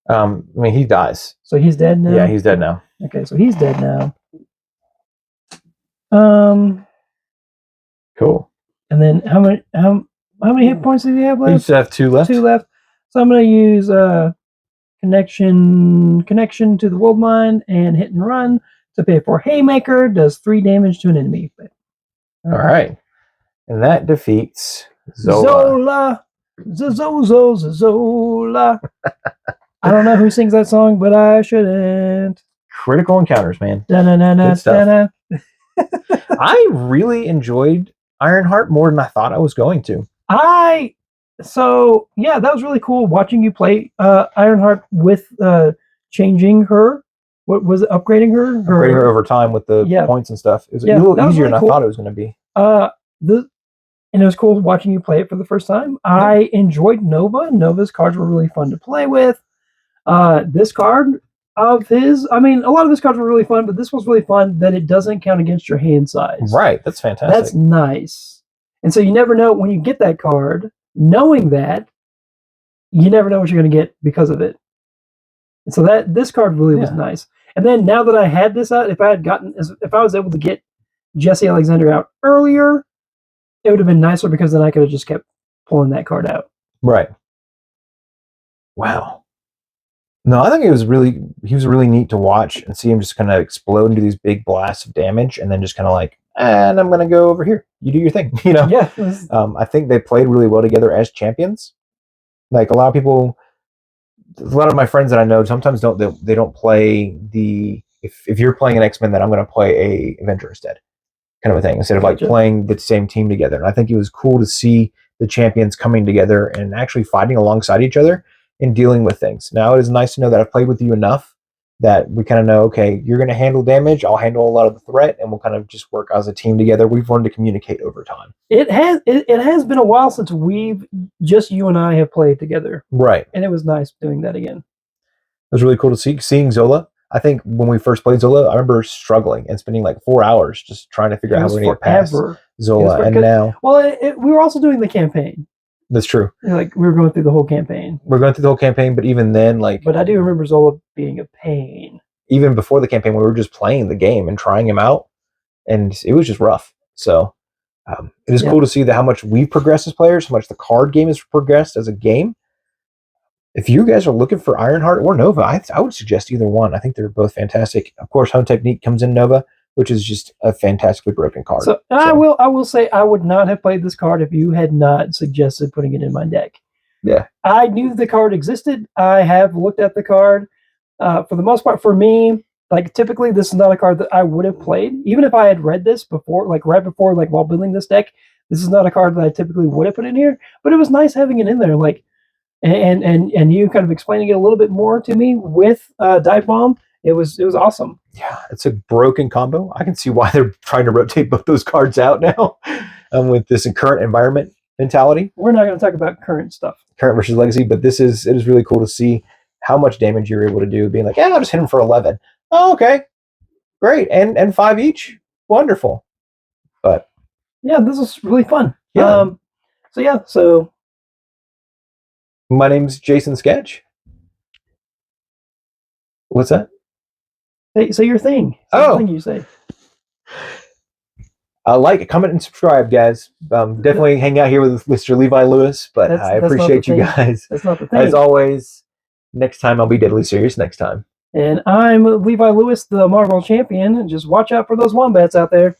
I mean, he dies. So he's dead now? Yeah, he's dead now. Okay, so he's dead now. Cool. And then how many hit points does he have left? He used to have 2 left. 2 left. So I'm going to use connection to the World Mind and hit and run to pay for Haymaker. Does 3 damage to an enemy. All right. And that defeats Zola. Zola. I don't know who sings that song, but I shouldn't. Critical encounters, man. Good stuff. I really enjoyed Ironheart more than I thought I was going to. So yeah, that was really cool watching you play Ironheart with changing her. What was it? Upgrading her? Upgrading her over time with the points and stuff. It was a little easier really than cool. I thought it was going to be. And it was cool watching you play it for the first time. I enjoyed Nova. Nova's cards were really fun to play with. This card of his, I mean, a lot of his cards were really fun, but this was really fun that it doesn't count against your hand size. Right, that's fantastic. That's nice. And so you never know when you get that card, knowing that, you never know what you're going to get because of it. And so this card really was nice. And then now that I had this out, if I was able to get Jesse Alexander out earlier, it would have been nicer because then I could have just kept pulling that card out. Right. Wow. No, I think he was really neat to watch and see him just kind of explode into these big blasts of damage and then just kind of like, and I'm going to go over here. You do your thing, you know? Yeah. I think they played really well together as champions. Like a lot of my friends that I know sometimes they don't play if you're playing an X-Men, then I'm going to play a Avenger instead. Kind of a thing, instead of like playing the same team together. And I think it was cool to see the champions coming together and actually fighting alongside each other and dealing with things. Now it is nice to know that I've played with you enough that we kind of know, okay, you're going to handle damage, I'll handle a lot of the threat, and we'll kind of just work as a team together. We've learned to communicate over time. It has been a while since you and I have played together. Right. And it was nice doing that again. It was really cool to seeing Zola. I think when we first played Zola, I remember struggling and spending like 4 hours just trying to figure out how we're going to get past Zola. And now... Well, we were also doing the campaign. That's true. Like, we were going through the whole campaign. But even then, like... But I do remember Zola being a pain. Even before the campaign, we were just playing the game and trying him out, and it was just rough. So, it is cool to see how much we've progressed as players, how much the card game has progressed as a game. If you guys are looking for Ironheart or Nova, I would suggest either one. I think they're both fantastic. Of course, Home Technique comes in Nova, which is just a fantastically broken card. I will say I would not have played this card if you had not suggested putting it in my deck. Yeah. I knew the card existed. I have looked at the card. For the most part, for me, like typically, this is not a card that I would have played, even if I had read this before, like right before, like while building this deck. This is not a card that I typically would have put in here, but it was nice having it in there. Like, and you kind of explaining it a little bit more to me with Dive Bomb. It was awesome. Yeah, it's a broken combo. I can see why they're trying to rotate both those cards out now with this current environment mentality. We're not going to talk about current stuff, current versus legacy, but it is really cool to see how much damage you're able to do, being like, yeah, I'll just hit him for 11. Oh, okay, great, and 5 each, wonderful. But yeah, this is really fun. Yeah. So My name's Jacen Sketch. What's that? say your thing. Say Oh. your thing you say. Like, comment, and subscribe, guys. Definitely hang out here with Mr. Levi Lewis, but I appreciate you guys. That's not the thing. As always, next time I'll be deadly serious next time. And I'm Levi Lewis, the Marvel champion. Just watch out for those wombats out there.